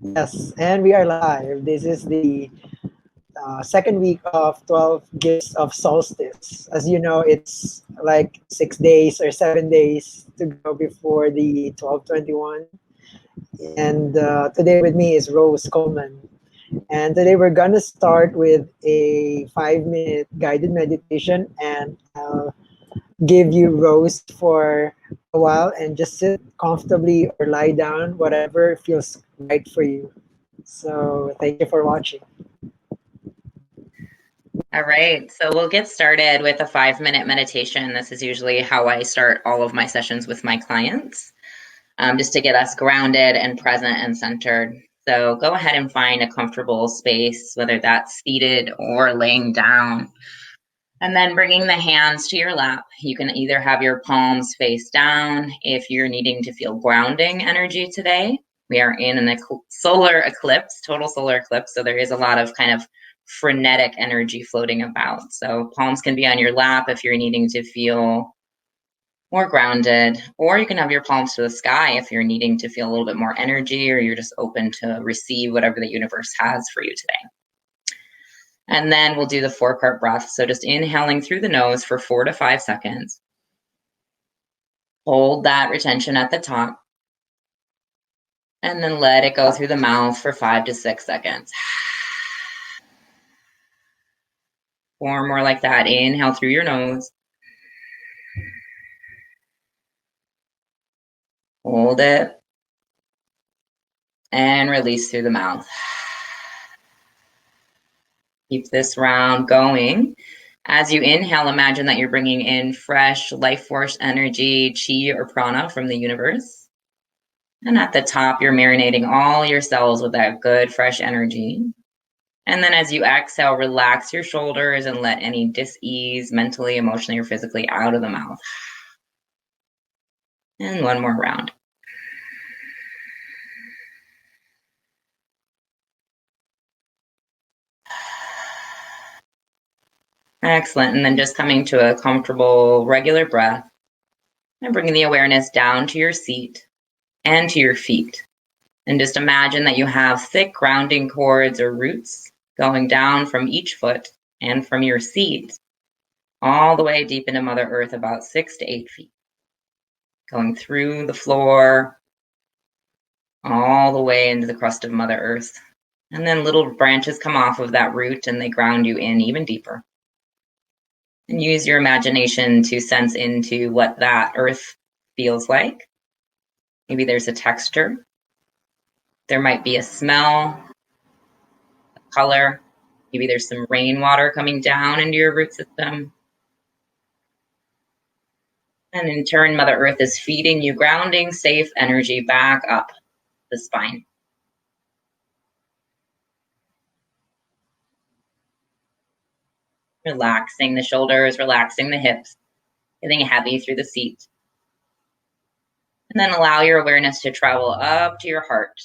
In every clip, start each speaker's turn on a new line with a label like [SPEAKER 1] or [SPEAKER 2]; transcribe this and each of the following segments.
[SPEAKER 1] Yes, and we are live. This is the second week of 12 Gifts of Solstice. As you know, it's like 6 days or 7 days to go before the 1221. And today with me is Rose Coleman. And today we're going to start with a 5-minute guided meditation. And I'll give you Rose for a while and just sit comfortably or lie down, whatever feels right for you. So thank you for watching.
[SPEAKER 2] All right, so we'll get started with a 5-minute meditation. This is usually how I start all of my sessions with my clients, just to get us grounded and present and centered. So go ahead and find a comfortable space, whether that's seated or laying down. And then bringing the hands to your lap. You can either have your palms face down if you're needing to feel grounding energy today. We are in an solar eclipse, total solar eclipse, so there is a lot of kind of frenetic energy floating about. So palms can be on your lap if you're needing to feel more grounded, or you can have your palms to the sky if you're needing to feel a little bit more energy, or you're just open to receive whatever the universe has for you today. And then we'll do the 4-part breath. So just inhaling through the nose for 4 to 5 seconds. Hold that retention at the top. And then let it go through the mouth for 5 to 6 seconds. 4 more like that. Inhale through your nose. Hold it. And release through the mouth. Keep this round going. As you inhale, imagine that you're bringing in fresh life force energy, chi or prana from the universe. And at the top, you're marinating all your cells with that good, fresh energy. And then as you exhale, relax your shoulders and let any dis-ease mentally, emotionally, or physically out of the mouth. And one more round. Excellent. And then just coming to a comfortable, regular breath and bringing the awareness down to your seat and to your feet. And just imagine that you have thick grounding cords or roots going down from each foot and from your seat all the way deep into Mother Earth, about 6 to 8 feet. Going through the floor, all the way into the crust of Mother Earth. And then little branches come off of that root and they ground you in even deeper. And use your imagination to sense into what that earth feels like. Maybe there's a texture. There might be a smell, a color. Maybe there's some rainwater coming down into your root system. And in turn, Mother Earth is feeding you grounding, safe energy back up the spine. Relaxing the shoulders, relaxing the hips, getting heavy through the seat. And then allow your awareness to travel up to your heart.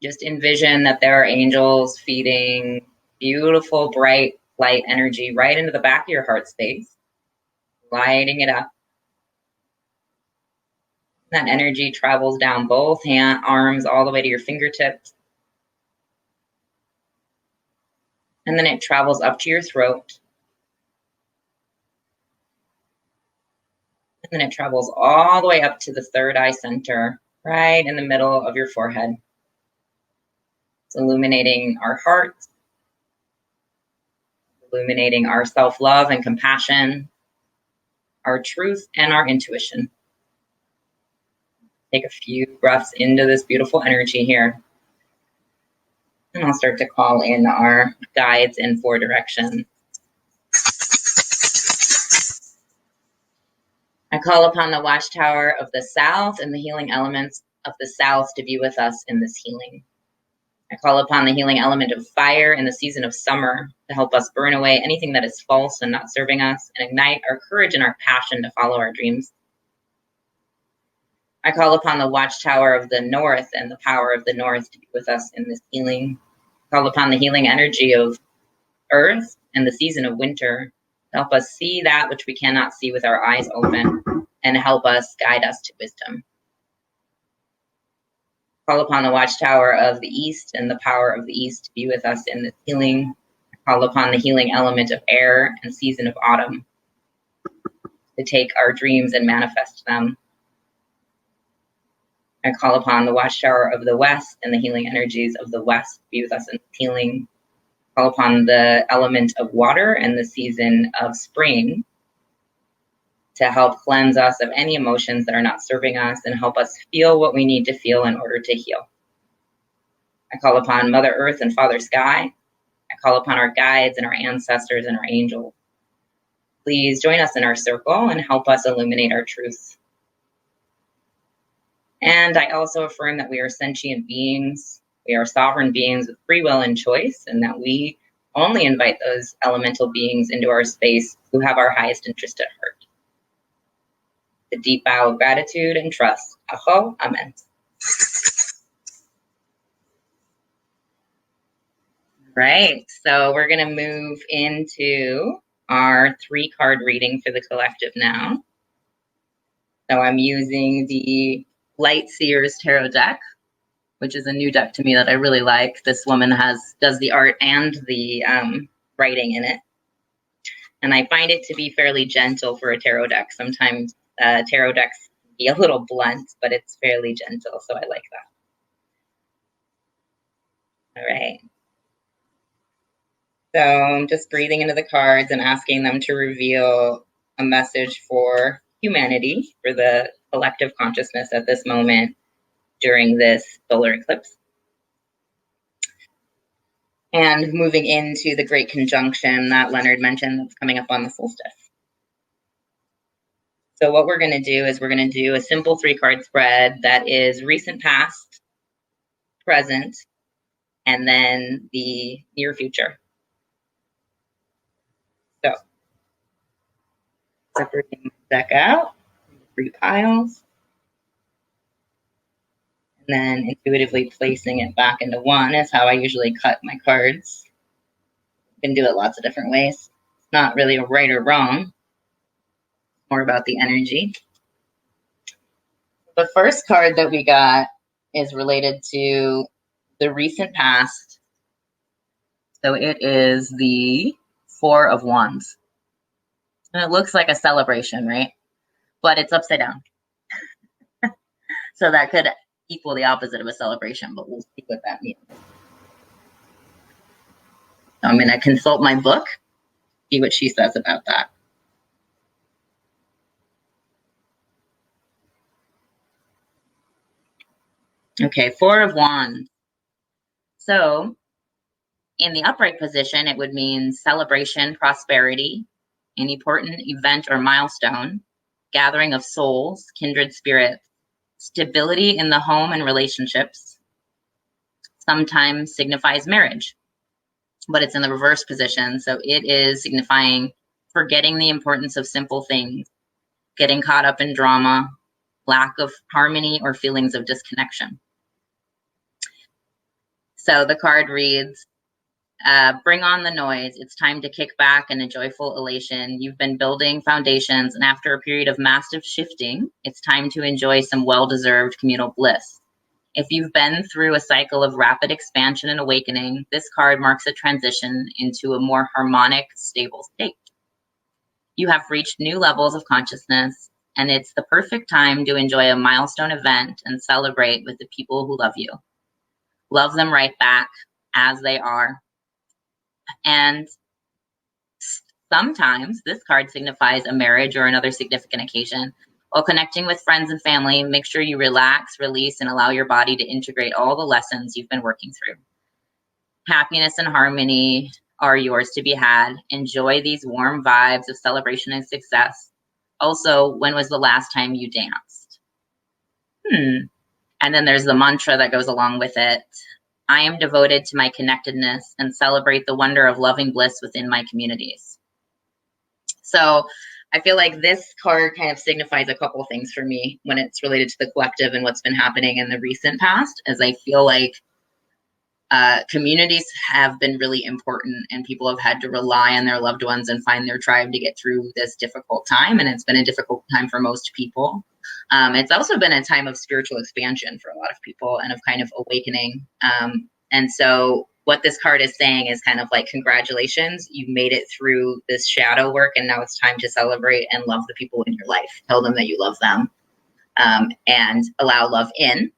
[SPEAKER 2] Just envision that there are angels feeding beautiful, bright light energy right into the back of your heart space, lighting it up. That energy travels down both arms all the way to your fingertips. And then it travels up to your throat. And then it travels all the way up to the third eye center, right in the middle of your forehead. It's illuminating our heart, illuminating our self-love and compassion, our truth and our intuition. Take a few breaths into this beautiful energy here. And I'll start to call in our guides in 4 directions. I call upon the watchtower of the south and the healing elements of the south to be with us in this healing. I call upon the healing element of fire in the season of summer to help us burn away anything that is false and not serving us and ignite our courage and our passion to follow our dreams. I call upon the watchtower of the north and the power of the north to be with us in this healing. I call upon the healing energy of earth and the season of winter to help us see that which we cannot see with our eyes open and help us guide us to wisdom. Call upon the watchtower of the east and the power of the east to be with us in this healing. Call upon the healing element of air and season of autumn to take our dreams and manifest them. I call upon the watchtower of the west and the healing energies of the west to be with us in healing. Call upon the element of water and the season of spring to help cleanse us of any emotions that are not serving us and help us feel what we need to feel in order to heal. I call upon Mother Earth and Father Sky. I call upon our guides and our ancestors and our angels. Please join us in our circle and help us illuminate our truths. And I also affirm that we are sentient beings. We are sovereign beings with free will and choice, and that we only invite those elemental beings into our space who have our highest interest at heart. The deep bow of gratitude and trust. Aho, amen. Right, so we're going to move into our 3-card reading for the collective now. So I'm using the Light Seers Tarot deck, which is a new deck to me that I really like. This woman does the art and the writing in it. And I find it to be fairly gentle for a tarot deck. Sometimes tarot decks can be a little blunt, but it's fairly gentle, so I like that. All right. So I'm just breathing into the cards and asking them to reveal a message for humanity, for the collective consciousness at this moment during this solar eclipse. And moving into the great conjunction that Leonard mentioned that's coming up on the solstice. So what we're going to do is we're going to do a simple 3-card spread that is recent past, present, and then the near future. So separating the deck out, 3 piles, and then intuitively placing it back into one is how I usually cut my cards. You can do it lots of different ways. It's not really a right or wrong, more about the energy. The first card that we got is related to the recent past. So it is the 4 of Wands. And it looks like a celebration, right? But it's upside down. So that could equal the opposite of a celebration, but we'll see what that means. So I'm going to consult my book, see what she says about that. Okay, 4 of Wands. So in the upright position, it would mean celebration, prosperity, an important event or milestone, gathering of souls, kindred spirits, stability in the home and relationships. Sometimes signifies marriage, but it's in the reverse position. So it is signifying forgetting the importance of simple things, getting caught up in drama, lack of harmony, or feelings of disconnection. So the card reads, bring on the noise. It's time to kick back in a joyful elation. You've been building foundations, and after a period of massive shifting, it's time to enjoy some well-deserved communal bliss. If you've been through a cycle of rapid expansion and awakening, this card marks a transition into a more harmonic, stable state. You have reached new levels of consciousness, and it's the perfect time to enjoy a milestone event and celebrate with the people who love you. Love them right back as they are. And sometimes this card signifies a marriage or another significant occasion. While connecting with friends and family, make sure you relax, release, and allow your body to integrate all the lessons you've been working through. Happiness and harmony are yours to be had. Enjoy these warm vibes of celebration and success. Also, when was the last time you danced? And then there's the mantra that goes along with it. I am devoted to my connectedness and celebrate the wonder of loving bliss within my communities. So I feel like this card kind of signifies a couple things for me when it's related to the collective and what's been happening in the recent past, as I feel like communities have been really important and people have had to rely on their loved ones and find their tribe to get through this difficult time. And it's been a difficult time for most people. It's also been a time of spiritual expansion for a lot of people and of kind of awakening. And so what this card is saying is kind of like, congratulations, you've made it through this shadow work, and now it's time to celebrate and love the people in your life. Tell them that you love them, and allow love in.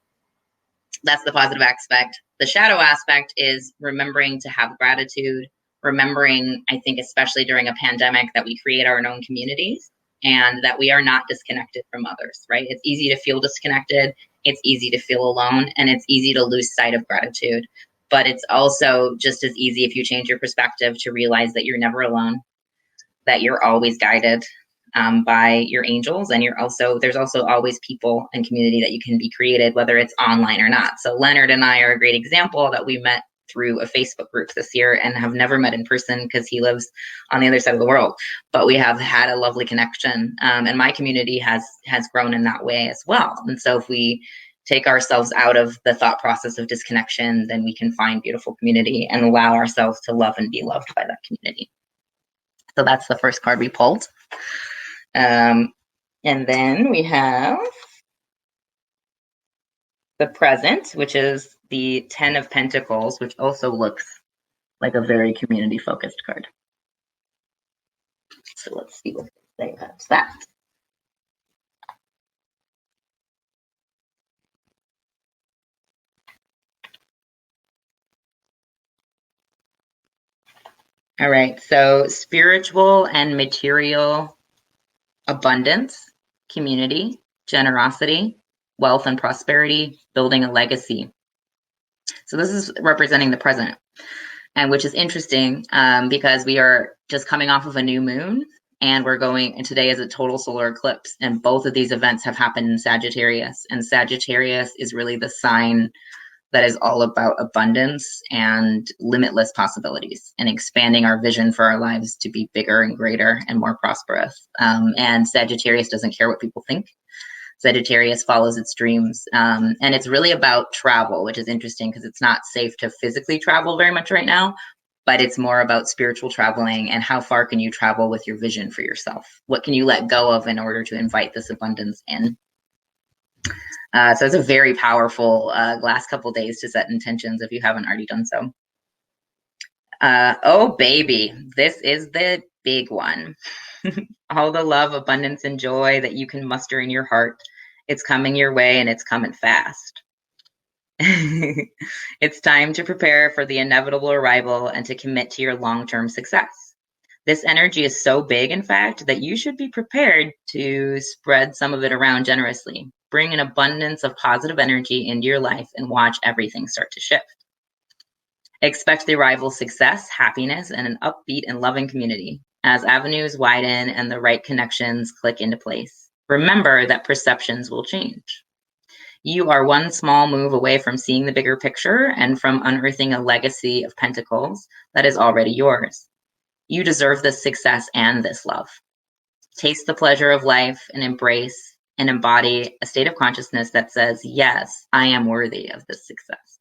[SPEAKER 2] That's the positive aspect. The shadow aspect is remembering to have gratitude, remembering, I think, especially during a pandemic, that we create our own communities and that we are not disconnected from others, right? It's easy to feel disconnected. It's easy to feel alone, and it's easy to lose sight of gratitude. But it's also just as easy, if you change your perspective, to realize that you're never alone, that you're always guided by your angels, and there's also always people and community that you can be created, whether it's online or not. So Leonard and I are a great example that we met through a Facebook group this year and have never met in person because he lives on the other side of the world. But we have had a lovely connection, and my community has grown in that way as well. And so if we take ourselves out of the thought process of disconnection, then we can find beautiful community and allow ourselves to love and be loved by that community. So that's the first card we pulled. And then we have the present, which is the 10 of Pentacles, which also looks like a very community-focused card. So let's see what they say about that. All right, so spiritual and material abundance, community, generosity, wealth and prosperity, building a legacy. So this is representing the present, and which is interesting because we are just coming off of a new moon, and today is a total solar eclipse, and both of these events have happened in Sagittarius, and Sagittarius is really the sign that is all about abundance and limitless possibilities and expanding our vision for our lives to be bigger and greater and more prosperous. And Sagittarius doesn't care what people think. Sagittarius follows its dreams. And it's really about travel, which is interesting because it's not safe to physically travel very much right now, but it's more about spiritual traveling and how far can you travel with your vision for yourself? What can you let go of in order to invite this abundance in? So it's a very powerful last couple days to set intentions if you haven't already done so. Oh, baby, this is the big one. All the love, abundance, and joy that you can muster in your heart. It's coming your way, and it's coming fast. It's time to prepare for the inevitable arrival and to commit to your long-term success. This energy is so big, in fact, that you should be prepared to spread some of it around generously. Bring an abundance of positive energy into your life and watch everything start to shift. Expect the arrival of success, happiness, and an upbeat and loving community as avenues widen and the right connections click into place. Remember that perceptions will change. You are one small move away from seeing the bigger picture and from unearthing a legacy of pentacles that is already yours. You deserve this success and this love. Taste the pleasure of life and embrace and embody a state of consciousness that says, yes, I am worthy of this success.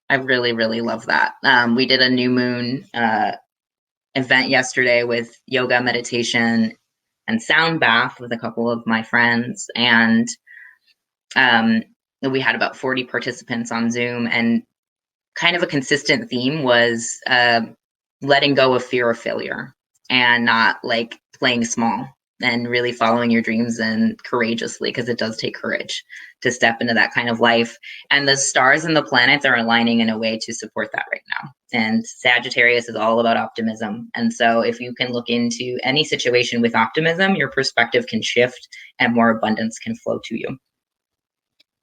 [SPEAKER 2] I really, really love that. We did a new moon event yesterday with yoga, meditation, and sound bath with a couple of my friends. And we had about 40 participants on Zoom, and kind of a consistent theme was letting go of fear of failure and not like playing small and really following your dreams and courageously, because it does take courage to step into that kind of life. And the stars and the planets are aligning in a way to support that right now. And Sagittarius is all about optimism. And so if you can look into any situation with optimism, your perspective can shift and more abundance can flow to you.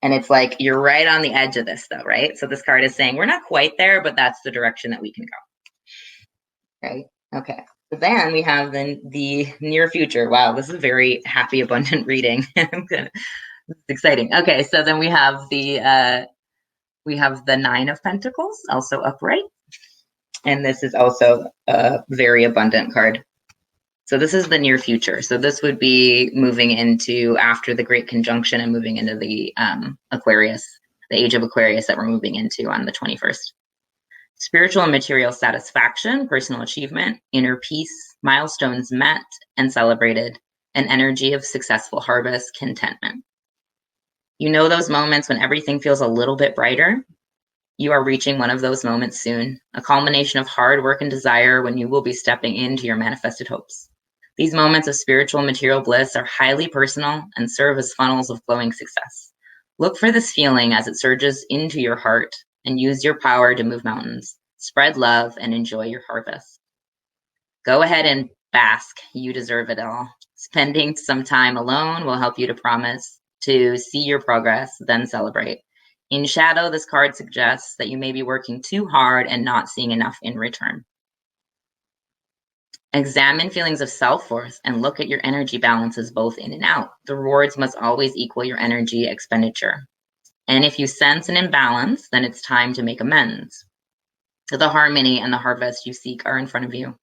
[SPEAKER 2] And it's like, you're right on the edge of this though, right? So this card is saying, we're not quite there, but that's the direction that we can go. Right? Okay. So then we have the near future. Wow, this is a very happy, abundant reading. It's exciting. Okay, so then we have the 9 of Pentacles, also upright. And this is also a very abundant card. So this is the near future. So this would be moving into after the Great Conjunction and moving into the Aquarius, the age of Aquarius that we're moving into on the 21st. Spiritual and material satisfaction, personal achievement, inner peace, milestones met and celebrated, an energy of successful harvest, contentment. You know those moments when everything feels a little bit brighter? You are reaching one of those moments soon, a culmination of hard work and desire when you will be stepping into your manifested hopes. These moments of spiritual and material bliss are highly personal and serve as funnels of flowing success. Look for this feeling as it surges into your heart and use your power to move mountains, spread love, and enjoy your harvest. Go ahead and bask. You deserve it all. Spending some time alone will help you to promise to see your progress, then celebrate. In shadow, this card suggests that you may be working too hard and not seeing enough in return. Examine feelings of self-worth and look at your energy balances both in and out. The rewards must always equal your energy expenditure. And if you sense an imbalance, then it's time to make amends. The harmony and the harvest you seek are in front of you.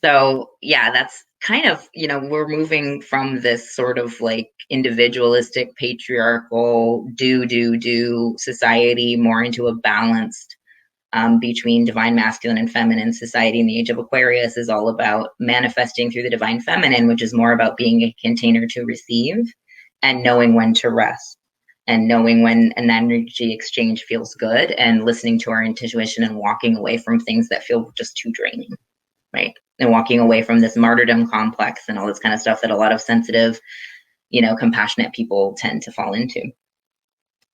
[SPEAKER 2] So yeah, that's kind of, we're moving from this sort of like individualistic, patriarchal, do society more into a balanced between divine masculine and feminine society. In the age of Aquarius is all about manifesting through the divine feminine, which is more about being a container to receive and knowing when to rest and knowing when an energy exchange feels good and listening to our intuition and walking away from things that feel just too draining, right? And walking away from this martyrdom complex and all this kind of stuff that a lot of sensitive, compassionate people tend to fall into.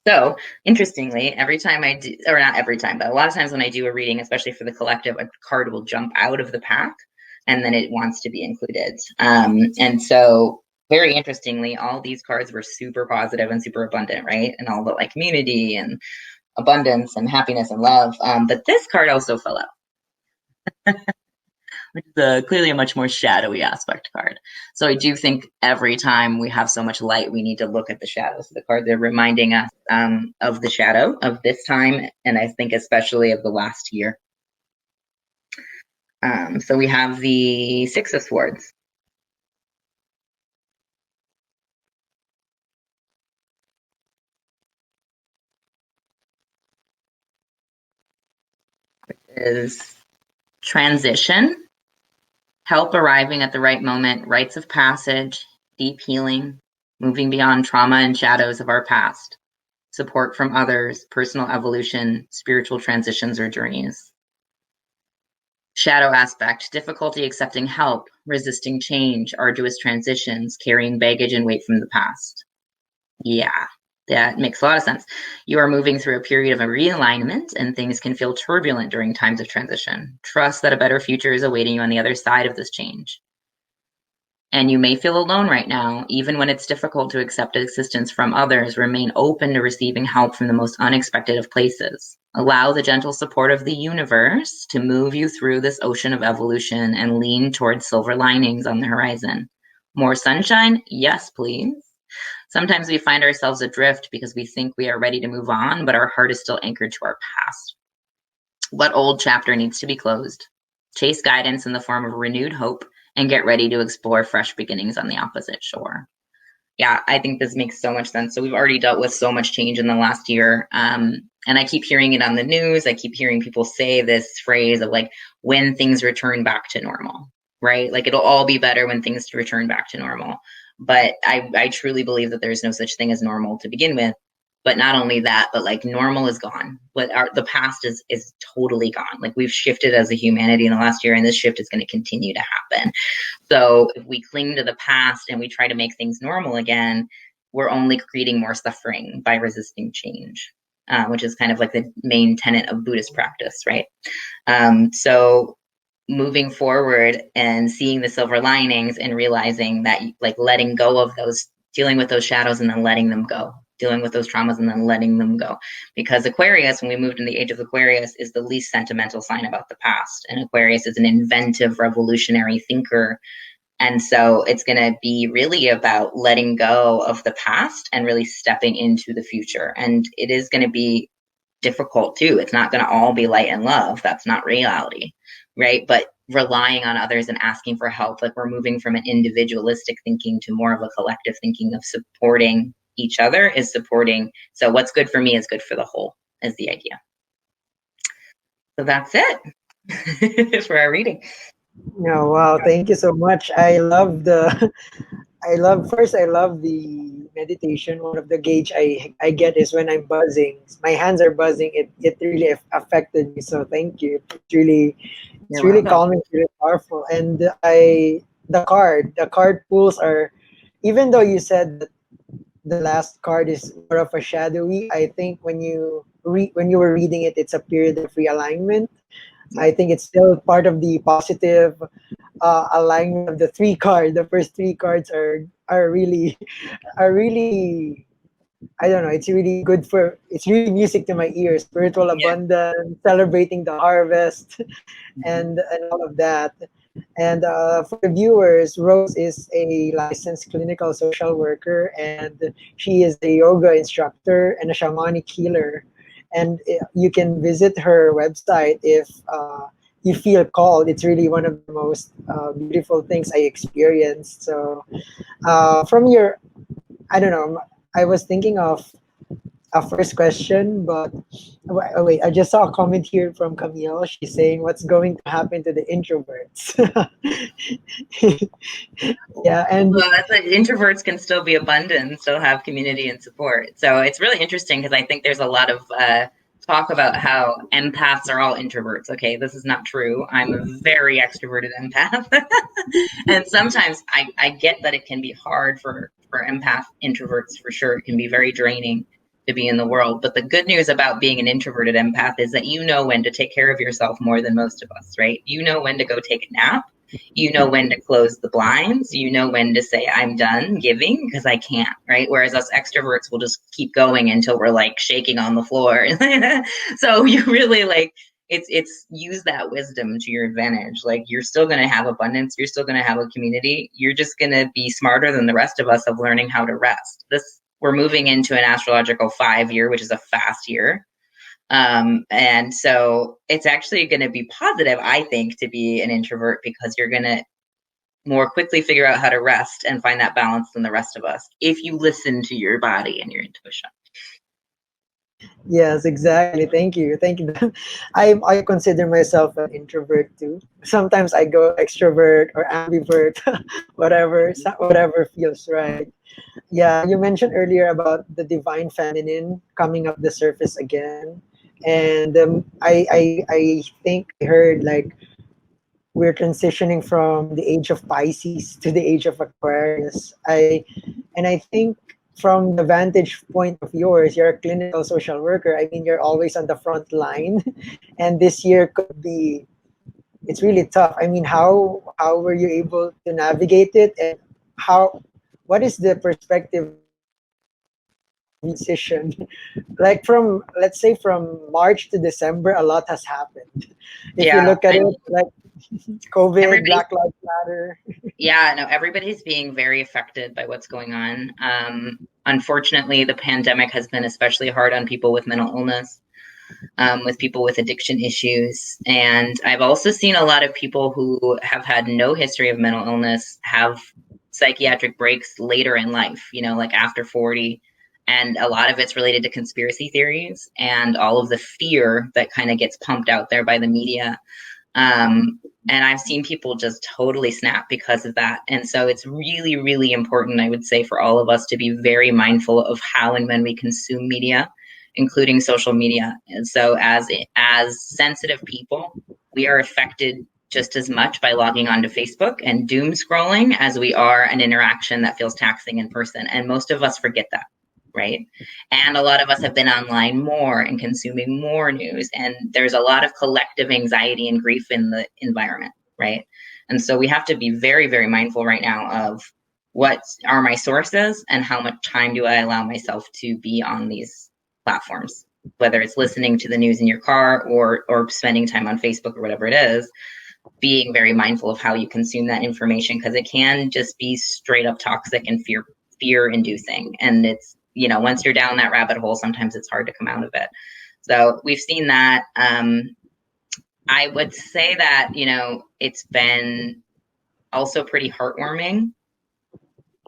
[SPEAKER 2] So interestingly, every time I do, or not every time, but a lot of times when I do a reading, especially for the collective, a card will jump out of the pack and then it wants to be included. And so very interestingly, all these cards were super positive and super abundant, right? And all the like community and abundance and happiness and love. But this card also fell out. Which is clearly a much more shadowy aspect card. So I do think every time we have so much light, we need to look at the shadows of the card. They're reminding us of the shadow of this time, and I think especially of the last year. So we have the Six of Swords. Is transition, help arriving at the right moment, rites of passage, deep healing, moving beyond trauma and shadows of our past, support from others, personal evolution, spiritual transitions or journeys. Shadow aspect, difficulty accepting help, resisting change, arduous transitions, carrying baggage and weight from the past. Yeah, that makes a lot of sense. You are moving through a period of a realignment and things can feel turbulent during times of transition. Trust that a better future is awaiting you on the other side of this change. And you may feel alone right now, even when it's difficult to accept assistance from others. Remain open to receiving help from the most unexpected of places. Allow the gentle support of the universe to move you through this ocean of evolution and lean towards silver linings on the horizon. More sunshine? Yes, please. Sometimes we find ourselves adrift because we think we are ready to move on, but our heart is still anchored to our past. What old chapter needs to be closed? Chase guidance in the form of renewed hope and get ready to explore fresh beginnings on the opposite shore. Yeah, I think this makes so much sense. So we've already dealt with so much change in the last year. And I keep hearing it on the news. I keep hearing people say this phrase of like, when things return back to normal, right? Like it'll all be better when things return back to normal. But I truly believe that there's no such thing as normal to begin with. But not only that, but like normal is gone. But the past is totally gone. Like we've shifted as a humanity in the last year, and this shift is going to continue to happen. So if we cling to the past and we try to make things normal again, we're only creating more suffering by resisting change, which is kind of like the main tenet of Buddhist practice, right? So moving forward and seeing the silver linings and realizing that like letting go of those, dealing with those shadows and then letting them go, dealing with those traumas and then letting them go. Because Aquarius, when we moved in the age of Aquarius, is the least sentimental sign about the past. And Aquarius is an inventive, revolutionary thinker. And so it's going to be really about letting go of the past and really stepping into the future. And it is going to be difficult too. It's not going to all be light and love. That's not reality, right? But relying on others and asking for help, like we're moving from an individualistic thinking to more of a collective thinking of supporting each other is supporting. So what's good for me is good for the whole is the idea. So that's it for our reading.
[SPEAKER 1] No, wow, thank you so much. I love the I love the meditation. One of the gauge I get is when I'm buzzing. My hands are buzzing. It really affected me. So thank you. It's
[SPEAKER 2] You're
[SPEAKER 1] really
[SPEAKER 2] welcome.
[SPEAKER 1] calming, really powerful. And the card pools are, even though you said that the last card is more of a shadowy, I think when you were reading it, it's a period of realignment.
[SPEAKER 2] Yeah.
[SPEAKER 1] I think it's still part of the positive alignment of the three card. The first three cards are really are really, I don't know. It's really good for. It's really music to my ears. Spiritual
[SPEAKER 2] Yeah.
[SPEAKER 1] abundance, celebrating the harvest,
[SPEAKER 2] Mhm.
[SPEAKER 1] and all of that. And for the viewers, Rose is a licensed clinical social worker, and she is a yoga instructor and a shamanic healer. And you can visit her website if you feel called. It's really one of the most beautiful things I experienced. So, from your, I don't know, I was thinking of a first question, but wait, I just saw a comment here from Camille. She's saying, "What's going to happen to the introverts?" Yeah, and
[SPEAKER 2] Well, that's like, introverts can still be abundant and still have community and support. So it's really interesting because I think there's a lot of talk about how empaths are all introverts. Okay, this is not true. I'm a very extroverted empath. And sometimes I get that it can be hard for empath introverts for sure. It can be very draining to be in the world. But the good news about being an introverted empath is that you know when to take care of yourself more than most of us, right? You know when to go take a nap. You know when to close the blinds. You know when to say, I'm done giving because I can't, right? Whereas us extroverts will just keep going until we're like shaking on the floor. So you really like, it's use that wisdom to your advantage. Like you're still going to have abundance, you're still going to have a community, you're just going to be smarter than the rest of us of learning how to rest. This We're moving into an astrological 5 year, which is a fast year. And so it's actually going to be positive, I think, to be an introvert because you're going to more quickly figure out how to rest and find that balance than the rest of us if you listen to your body and your intuition.
[SPEAKER 1] yes, exactly. Thank you, thank you. I consider myself an introvert too. Sometimes I go extrovert or ambivert, whatever feels right. Yeah, you mentioned earlier about the divine feminine coming up the surface again, and I think I heard like we're transitioning from the age of Pisces to the age of Aquarius. I think from the vantage point of yours, you're a clinical social worker. I mean, you're always on the front line, and this year could be, it's really tough. I mean, how were you able to navigate it, and how what is the perspective of transition? Like from, let's say, from March to December, a lot has happened. If you
[SPEAKER 2] Yeah,
[SPEAKER 1] look at
[SPEAKER 2] I
[SPEAKER 1] it,
[SPEAKER 2] mean,
[SPEAKER 1] like COVID,
[SPEAKER 2] everybody
[SPEAKER 1] Black Lives Matter.
[SPEAKER 2] Yeah, no, everybody's being very affected by what's going on. Unfortunately, the pandemic has been especially hard on people with mental illness, with people with addiction issues. And I've also seen a lot of people who have had no history of mental illness have psychiatric breaks later in life, like after 40. And a lot of it's related to conspiracy theories and all of the fear that kind of gets pumped out there by the media. And I've seen people just totally snap because of that. And so it's really, really important, I would say, for all of us to be very mindful of how and when we consume media, including social media. And so as sensitive people, we are affected just as much by logging onto Facebook and doom scrolling as we are an interaction that feels taxing in person. And most of us forget that, right? And a lot of us have been online more and consuming more news. And there's a lot of collective anxiety and grief in the environment, right? And so we have to be very, very mindful right now of what are my sources and how much time do I allow myself to be on these platforms, whether it's listening to the news in your car or spending time on Facebook or whatever it is, being very mindful of how you consume that information because it can just be straight up toxic and fear inducing. And it's, once you're down that rabbit hole, sometimes it's hard to come out of it. So we've seen that. I would say that, it's been also pretty heartwarming,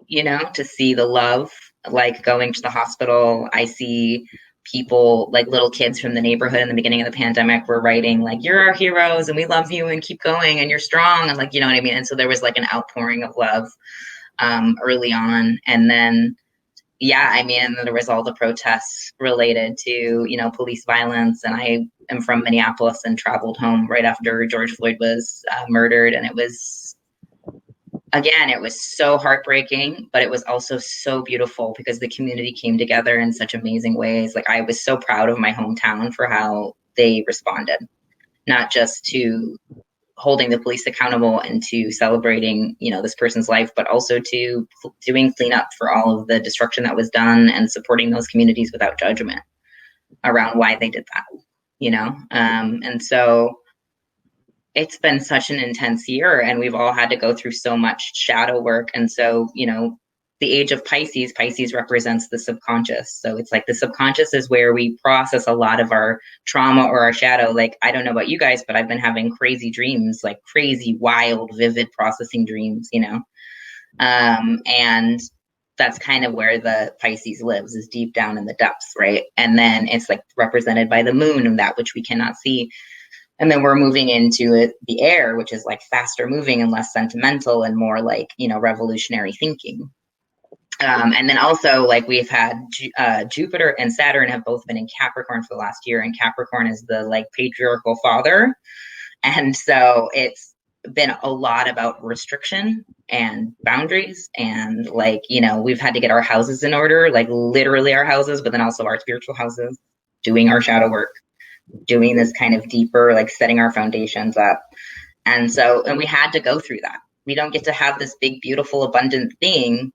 [SPEAKER 2] to see the love, like going to the hospital. I see people, like little kids from the neighborhood in the beginning of the pandemic were writing like, "You're our heroes and we love you and keep going and you're strong," and like, you know what I mean? And so there was like an outpouring of love early on. And then yeah, I mean, there was all the protests related to, you know, police violence. And I am from Minneapolis and traveled home right after George Floyd was murdered. And it was, again, it was so heartbreaking, but it was also so beautiful because the community came together in such amazing ways. Like, I was so proud of my hometown for how they responded, not just to holding the police accountable and to celebrating, you know, this person's life, but also to doing cleanup for all of the destruction that was done and supporting those communities without judgment around why they did that, you know? And so it's been such an intense year and we've all had to go through so much shadow work. And so, you know, the age of Pisces represents the subconscious. So it's like the subconscious is where we process a lot of our trauma or our shadow. Like, I don't know about you guys, but I've been having crazy dreams, like crazy, wild, vivid processing dreams, you know? And that's kind of where the Pisces lives, is deep down in the depths, right? And then it's like represented by the moon and that which we cannot see. And then we're moving into the air, which is like faster moving and less sentimental and more like, you know, revolutionary thinking. And then also, like, we've had Jupiter and Saturn have both been in Capricorn for the last year, and Capricorn is the like patriarchal father. And so it's been a lot about restriction and boundaries. And like, you know, we've had to get our houses in order, like literally our houses, but then also our spiritual houses, doing our shadow work, doing this kind of deeper, like setting our foundations up. And so, and we had to go through that. We don't get to have this big, beautiful, abundant thing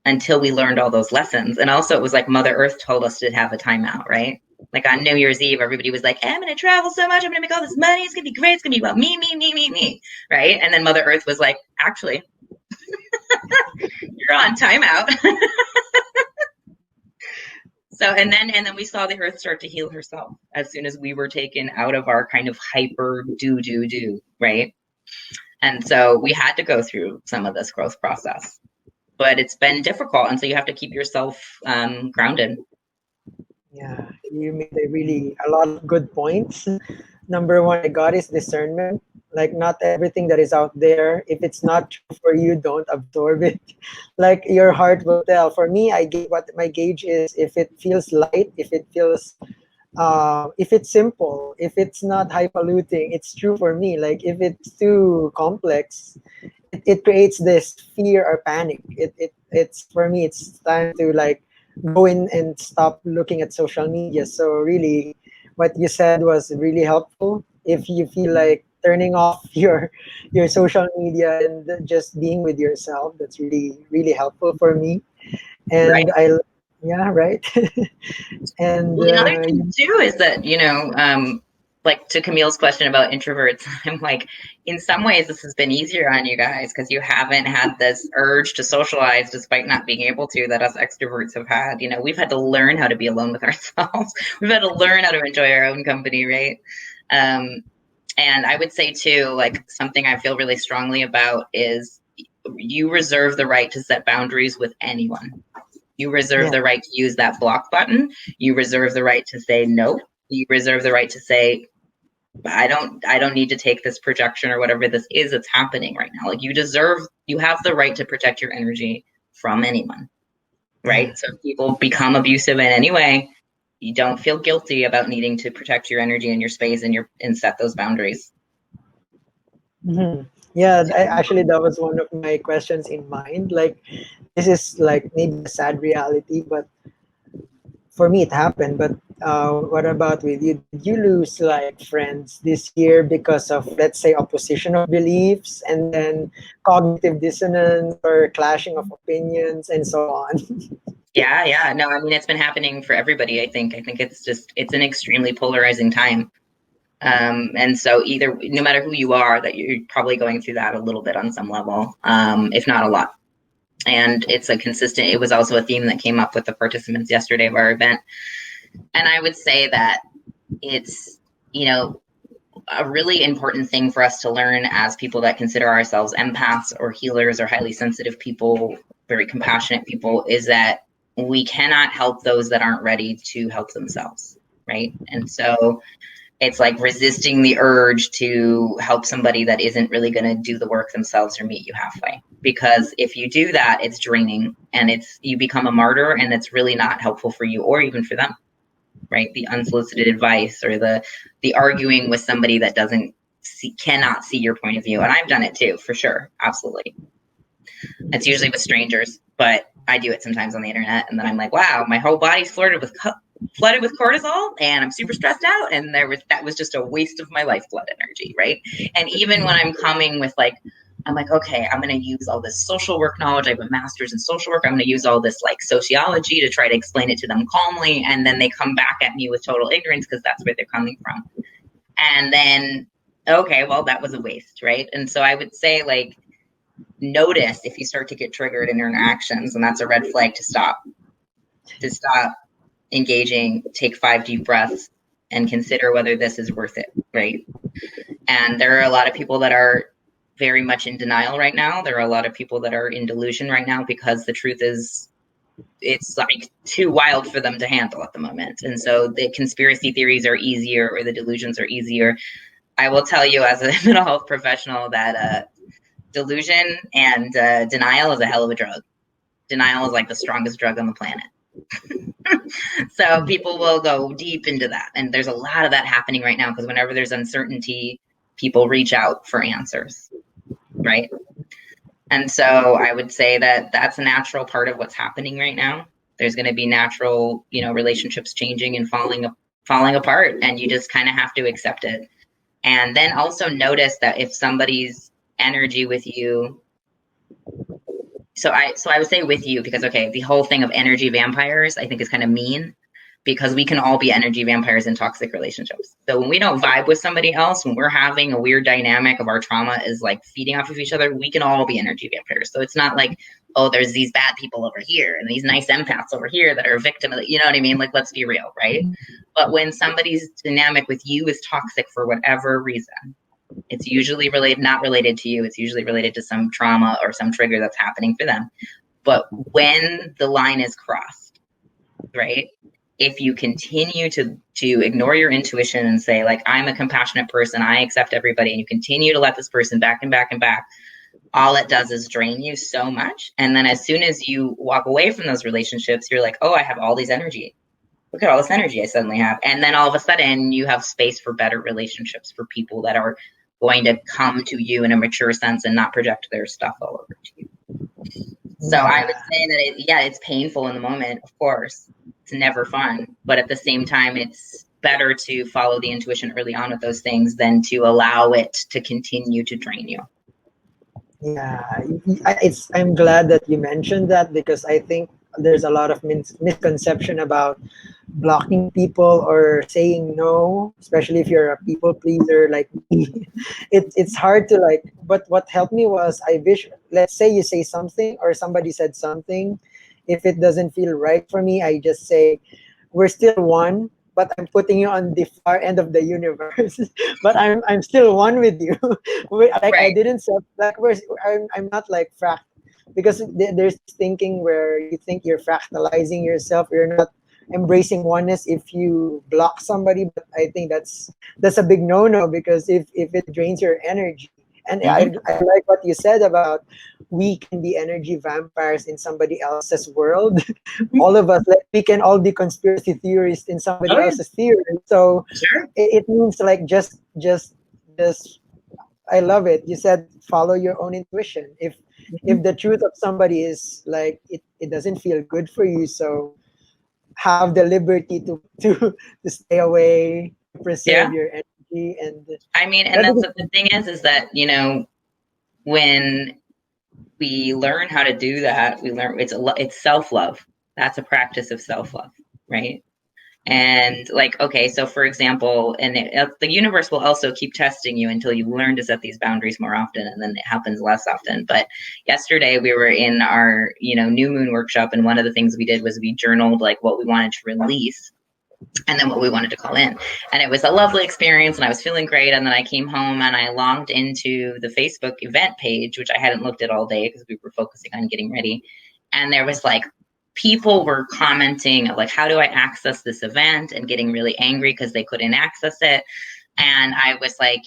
[SPEAKER 2] until we learned all those lessons. And also it was like Mother Earth told us to have a timeout, right? Like on New Year's Eve, everybody was like, hey, I'm going to travel so much. I'm going to make all this money. It's going to be great. It's going to be about me. Right. And then Mother Earth was like, actually, you're on timeout. So, and then we saw the Earth start to heal herself as soon as we were taken out of our kind of hyper do, right? And so we had to go through some of this growth process, but it's been difficult. And so you have to keep yourself grounded.
[SPEAKER 1] Yeah, you made a lot of good points. Number one I got is discernment. Like, not everything that is out there, if it's not true for you, don't absorb it. Like, your heart will tell. For me, I get what my gauge is. If it feels light, if it's simple, if it's not highfalutin, it's true for me. Like, if it's too complex, it creates this fear or panic. It's for me, it's time to like go in and stop looking at social media. So really, what you said was really helpful. If you feel like turning off your social media and just being with yourself, that's really helpful for me.
[SPEAKER 2] Right.
[SPEAKER 1] And I, yeah, right. And
[SPEAKER 2] Well, another thing too is that, you know, like to Camille's question about introverts, I'm like, in some ways this has been easier on you guys because you haven't had this urge to socialize despite not being able to, that us extroverts have had. You know, we've had to learn how to be alone with ourselves. We've had to learn how to enjoy our own company, right? And I would say too, like something I feel really strongly about is you reserve the right to set boundaries with anyone. You reserve the right to use that block button. You reserve the right to say no. You reserve the right to say, I don't need to take this projection or whatever this is that's happening right now. Like, you have the right to protect your energy from anyone, right? So if people become abusive in any way, you don't feel guilty about needing to protect your energy and your space and set those boundaries.
[SPEAKER 1] Mhm. Yeah, actually, that was one of my questions in mind. Like, this is like maybe a sad reality, but for me, it happened. But what about with you? Did you lose like friends this year because of, let's say, opposition of beliefs and then cognitive dissonance or clashing of opinions and so on?
[SPEAKER 2] Yeah. No, I mean, it's been happening for everybody, I think. I think it's an extremely polarizing time. And so no matter who you are, that you're probably going through that a little bit on some level, if not a lot. And it was also a theme that came up with the participants yesterday of our event. And I would say that it's, you know, a really important thing for us to learn as people that consider ourselves empaths or healers or highly sensitive people, very compassionate people, is that we cannot help those that aren't ready to help themselves, right? And so it's like resisting the urge to help somebody that isn't really going to do the work themselves or meet you halfway. Because if you do that, it's draining, and you become a martyr, and it's really not helpful for you or even for them, right? The unsolicited advice, or the arguing with somebody that cannot see your point of view. And I've done it too, for sure. Absolutely. It's usually with strangers, but I do it sometimes on the internet, and then I'm like, wow, my whole body's flooded with cortisol, and I'm super stressed out, and that was just a waste of my lifeblood energy, right? And even when I'm coming with I'm like, okay, I'm going to use all this social work knowledge. I have a master's in social work. I'm going to use all this sociology to try to explain it to them calmly, and then they come back at me with total ignorance because that's where they're coming from. And then, okay, well, that was a waste, right? And so I would say, notice if you start to get triggered in your interactions, and that's a red flag to stop engaging. Take 5 deep breaths and consider whether this is worth it, right? And there are a lot of people that are very much in denial right now. There are a lot of people that are in delusion right now, because the truth is, it's too wild for them to handle at the moment. And so the conspiracy theories are easier, or the delusions are easier. I will tell you, as a mental health professional, that delusion and denial is a hell of a drug. Denial is like the strongest drug on the planet. So people will go deep into that. And there's a lot of that happening right now, because whenever there's uncertainty, people reach out for answers, right? And so I would say that that's a natural part of what's happening right now. There's going to be natural, relationships changing and falling apart, and you just kind of have to accept it. And then also notice that if somebody's energy with you, so I would say with you, because the whole thing of energy vampires, I think, is kind of mean, because we can all be energy vampires in toxic relationships. So when we don't vibe with somebody else, when we're having a weird dynamic of our trauma is feeding off of each other, we can all be energy vampires. So it's not like, oh, there's these bad people over here and these nice empaths over here that are a victim of it. You know what I mean? Let's be real, right? But when somebody's dynamic with you is toxic for whatever reason, it's usually not related to you. It's usually related to some trauma or some trigger that's happening for them. But when the line is crossed, right? If you continue to ignore your intuition and say, I'm a compassionate person, I accept everybody, and you continue to let this person back and back and back, all it does is drain you so much. And then as soon as you walk away from those relationships, you're like, oh, I have all these energy. Look at all this energy I suddenly have. And then all of a sudden you have space for better relationships, for people that are going to come to you in a mature sense and not project their stuff all over to you. So I would say that it's painful in the moment, of course. It's never fun. But at the same time, it's better to follow the intuition early on with those things than to allow it to continue to drain you.
[SPEAKER 1] Yeah, I'm glad that you mentioned that, because I think there's a lot of misconception about blocking people or saying no, especially if you're a people pleaser like me. It's hard to but what helped me was, let's say you say something or somebody said something. If it doesn't feel right for me, I just say, we're still one, but I'm putting you on the far end of the universe. But I'm still one with you.
[SPEAKER 2] Right.
[SPEAKER 1] I didn't say I'm not because there's thinking where you think you're fractalizing yourself. You're not embracing oneness if you block somebody. But I think that's a big no-no, because if it drains your energy. And I like what you said about, we can be energy vampires in somebody else's world. All of us, we can all be conspiracy theorists in somebody else's theory. So
[SPEAKER 2] sure.
[SPEAKER 1] it means just I love it. You said follow your own intuition. If the truth of somebody is it doesn't feel good for you, so have the liberty to stay away, preserve your energy. And
[SPEAKER 2] I mean, and that's the thing is that, when we learn how to do that, we learn it's self-love. That's a practice of self-love, right? And okay, so for example, and the universe will also keep testing you until you learn to set these boundaries more often, and then it happens less often. But yesterday we were in our, new moon workshop, and one of the things we did was we journaled what we wanted to release, and then what we wanted to call in. And it was a lovely experience, and I was feeling great. And then I came home and I logged into the Facebook event page, which I hadn't looked at all day because we were focusing on getting ready. And there was people were commenting like, how do I access this event, and getting really angry because they couldn't access it. And I was like,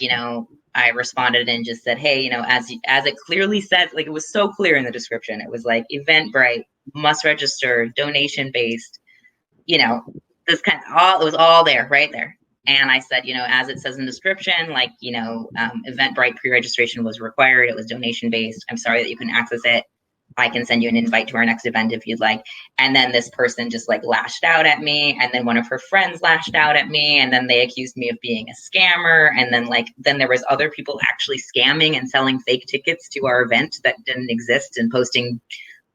[SPEAKER 2] I responded and just said, hey, as it clearly said, like, it was so clear in the description. It was like Eventbrite, must register, donation based, this kind of it was all there, right there. And I said, as it says in the description, like, Eventbrite pre-registration was required. It was donation based. I'm sorry that you couldn't access it. I can send you an invite to our next event if you'd like. And then this person just like lashed out at me. And then one of her friends lashed out at me. And then they accused me of being a scammer. And then there was other people actually scamming and selling fake tickets to our event that didn't exist and posting.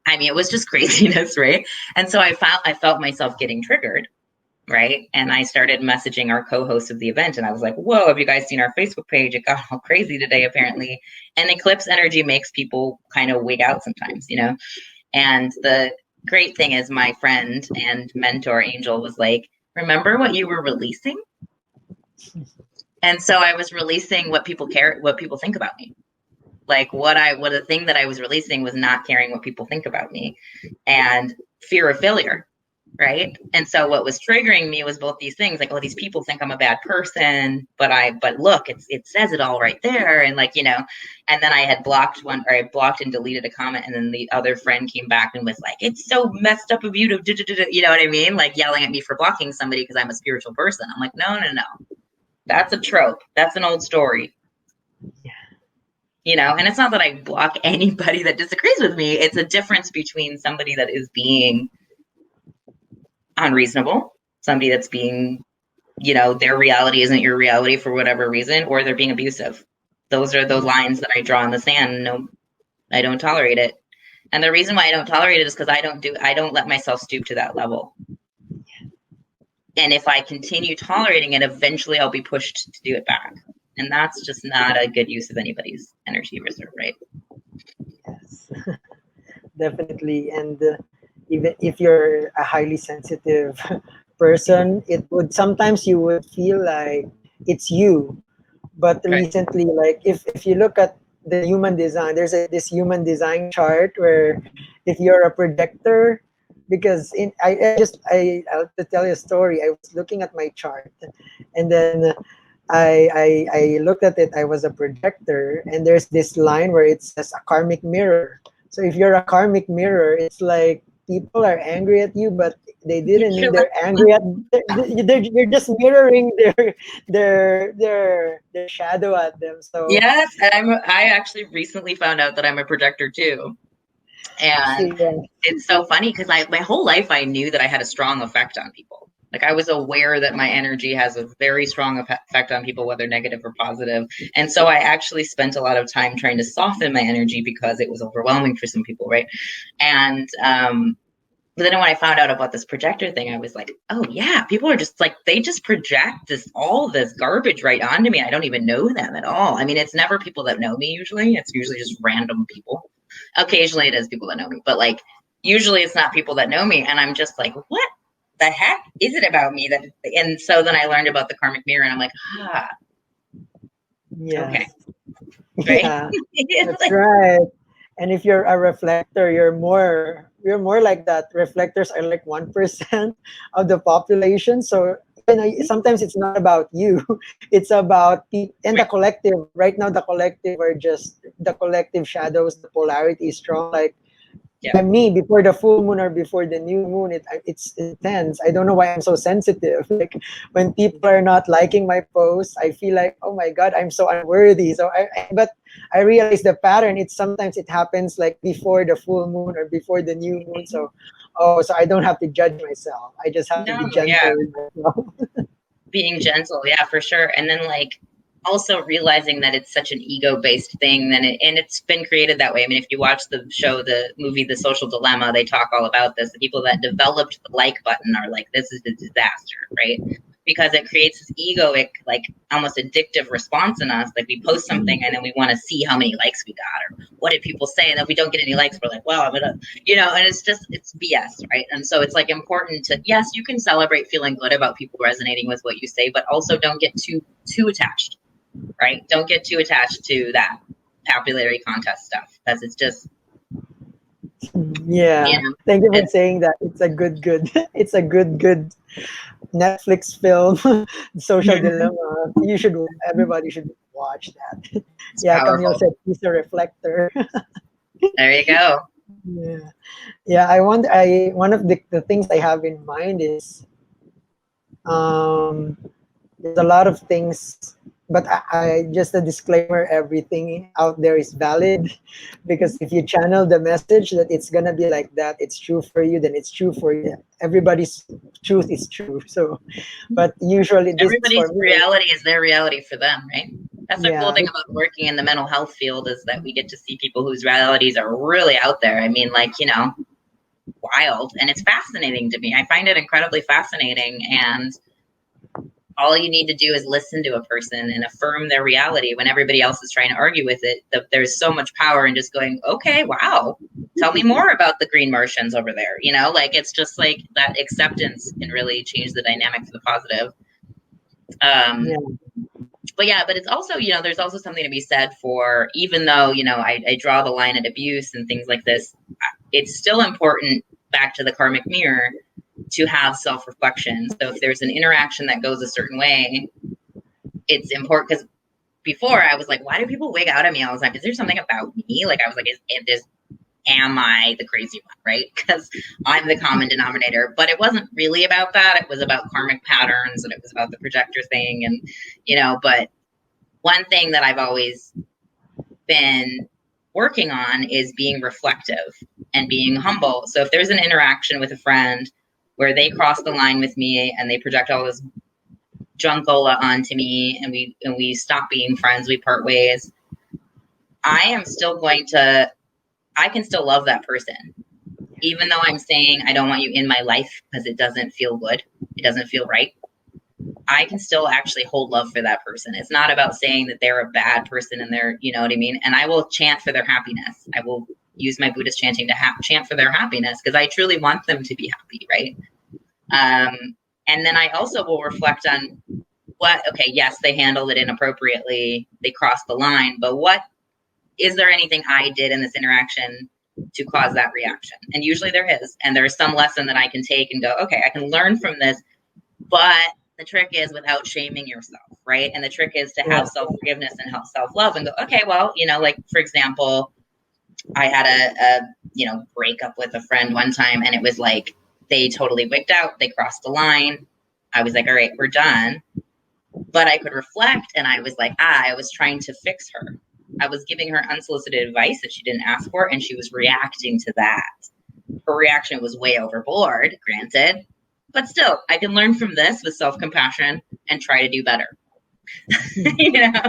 [SPEAKER 2] I mean, it was just craziness, right? And so I felt myself getting triggered, right? And I started messaging our co-host of the event, and I was like, whoa, have you guys seen our Facebook page? It got all crazy today, apparently. And eclipse energy makes people kind of wig out sometimes, And the great thing is, my friend and mentor, Angel, was like, remember what you were releasing? And so I was releasing what people think about me. Like the thing that I was releasing was not caring what people think about me, and fear of failure. Right. And so what was triggering me was both these things, like, oh, these people think I'm a bad person, but look, it says it all right there. And like, and then I had blocked and deleted a comment. And then the other friend came back and was like, it's so messed up of you to, you know what I mean? Like yelling at me for blocking somebody because I'm a spiritual person. I'm like, no. That's a trope. That's an old story. And it's not that I block anybody that disagrees with me. It's a difference between somebody that is being unreasonable, somebody that's being, their reality isn't your reality for whatever reason, or they're being abusive. Those are those lines that I draw in the sand. No, I don't tolerate it. And the reason why I don't tolerate it is because I don't let myself stoop to that level. And if I continue tolerating it, eventually I'll be pushed to do it back. And that's just not a good use of anybody's energy reserve, right?
[SPEAKER 1] Yes, definitely. And even if you're a highly sensitive person, it would sometimes you would feel like it's you. But
[SPEAKER 2] Right.
[SPEAKER 1] recently, like if you look at the human design, there's this human design chart where if you're a projector, because I'll to tell you a story. I was looking at my chart, and then I looked at it. I was a projector, and there's this line where it says a karmic mirror. So if you're a karmic mirror, it's like people are angry at you, but they didn't mean they're angry at. You're just mirroring their shadow at them. So
[SPEAKER 2] yes, I actually recently found out that I'm a projector too. And
[SPEAKER 1] yeah.
[SPEAKER 2] it's so funny because my whole life I knew that I had a strong effect on people. Like I was aware that my energy has a very strong effect on people, whether negative or positive. And so I actually spent a lot of time trying to soften my energy because it was overwhelming for some people, right? And but then when I found out about this projector thing, I was like, oh yeah, people are just like, they just project all this garbage right onto me. I don't even know them at all. I mean, it's never people that know me usually. It's usually just random people. Occasionally it is people that know me, but like usually it's not people that know me. And I'm just like, what the heck is it about me that? And so then I learned about the karmic mirror, and I'm like, okay,
[SPEAKER 1] Yes.
[SPEAKER 2] right?
[SPEAKER 1] Yeah, that's right. And if you're a reflector, you're more like that. Reflectors are like 1% of the population. So sometimes it's not about you. It's about and the
[SPEAKER 2] Right.
[SPEAKER 1] collective. Right now, the collective are just the collective shadows. The polarity is strong. Like
[SPEAKER 2] Yeah.
[SPEAKER 1] me before the full moon or before the new moon, it's intense. I don't know why I'm so sensitive. Like when people are not liking my posts, I feel like, oh my god, I'm so unworthy. So but I realize the pattern. It's sometimes it happens like before the full moon or before the new moon. So so I don't have to judge myself. I just have to
[SPEAKER 2] No,
[SPEAKER 1] be gentle
[SPEAKER 2] yeah.
[SPEAKER 1] with myself.
[SPEAKER 2] Being gentle, yeah, for sure. And then like also realizing that it's such an ego-based thing, and it's been created that way. I mean, if you watch the movie The Social Dilemma, they talk all about this. The people that developed the like button are like, this is a disaster, right? Because it creates this egoic, like almost addictive response in us. Like we post something and then we want to see how many likes we got, or what did people say? And if we don't get any likes, we're like, well, I'm gonna, and it's BS, right? And so it's like important to, yes, you can celebrate feeling good about people resonating with what you say, but also don't get too attached, right? Don't get too attached to that popularity contest stuff, because it's just
[SPEAKER 1] Yeah.
[SPEAKER 2] You know,
[SPEAKER 1] Thank you for
[SPEAKER 2] it's
[SPEAKER 1] saying that. It's a good it's a good Netflix film, Social Dilemma. Everybody should watch that. Yeah, Camille
[SPEAKER 2] powerful.
[SPEAKER 1] said he's a reflector.
[SPEAKER 2] There you go.
[SPEAKER 1] Yeah. Yeah, I one of the things I have in mind is um there's a lot of things, but I just a disclaimer, everything out there is valid because if you channel the message that it's gonna be like that, it's true for you, then it's true for you. Everybody's truth is true. So, but usually this is for
[SPEAKER 2] Everybody's
[SPEAKER 1] me.
[SPEAKER 2] reality is their reality for them, right? That's the cool
[SPEAKER 1] Yeah,
[SPEAKER 2] thing about working in the mental health field is that we get to see people whose realities are really out there. I mean, like, wild. And it's fascinating to me. I find it incredibly fascinating. And all you need to do is listen to a person and affirm their reality when everybody else is trying to argue with it. There's so much power in just going, okay, wow, tell me more about the green Martians over there. Like it's just like that acceptance can really change the dynamic for the positive.
[SPEAKER 1] yeah,
[SPEAKER 2] But it's also, there's also something to be said for, even though, I draw the line at abuse and things like this, it's still important, back to the karmic mirror, to have self-reflection. So if there's an interaction that goes a certain way, it's important, because before I was like, why do people wig out at me all the time? Is there something about me? Like, I was like, am I the crazy one, right? Because I'm the common denominator. But it wasn't really about that. It was about karmic patterns, and it was about the projector thing. And, but one thing that I've always been working on is being reflective and being humble. So if there's an interaction with a friend where they cross the line with me and they project all this junkola onto me, and we stop being friends, we part ways, I can still love that person. Even though I'm saying I don't want you in my life because it doesn't feel good, it doesn't feel right, I can still actually hold love for that person. It's not about saying that they're a bad person and they're, you know what I mean? And I will chant for their happiness. I will use my Buddhist chanting to chant for their happiness because I truly want them to be happy, right? And then I also will reflect on okay, yes, they handled it inappropriately, they crossed the line, but is there anything I did in this interaction to cause that reaction? And usually there is. And there's some lesson that I can take and go, okay, I can learn from this. But the trick is without shaming yourself, right? And the trick is to have self-forgiveness and self-love and go, okay, well, like, for example, I had a breakup with a friend one time, and it was like they totally wigged out. They crossed the line. I was like, all right, we're done. But I could reflect, and I was like, I was trying to fix her. I was giving her unsolicited advice that she didn't ask for, and she was reacting to that. Her reaction was way overboard, granted, but still, I can learn from this with self-compassion and try to do better.
[SPEAKER 1] Yeah.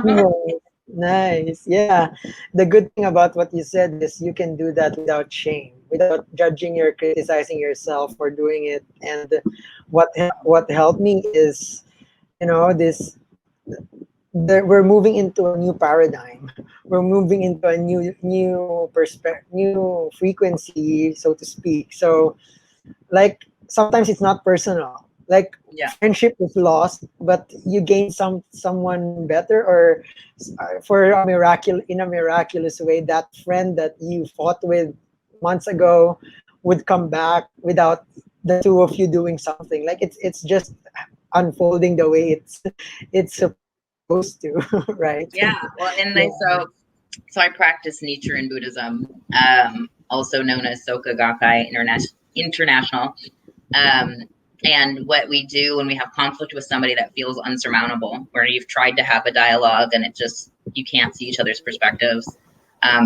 [SPEAKER 1] Nice. Yeah. The good thing about what you said is you can do that without shame, without judging or criticizing yourself for doing it. And what helped me is, this we're moving into a new paradigm. We're moving into a new perspective, new frequency, so to speak. So, like, sometimes it's not personal. Like,
[SPEAKER 2] Yeah.
[SPEAKER 1] friendship is lost, but you gain someone better, or for a miraculous way, that friend that you fought with months ago would come back without the two of you doing something. Like, it's just unfolding the way it's supposed to, right?
[SPEAKER 2] Yeah. Well, and
[SPEAKER 1] Yeah.
[SPEAKER 2] so I practice Nichiren Buddhism, also known as Soka Gakkai International. And what we do when we have conflict with somebody that feels unsurmountable, where you've tried to have a dialogue and you can't see each other's perspectives,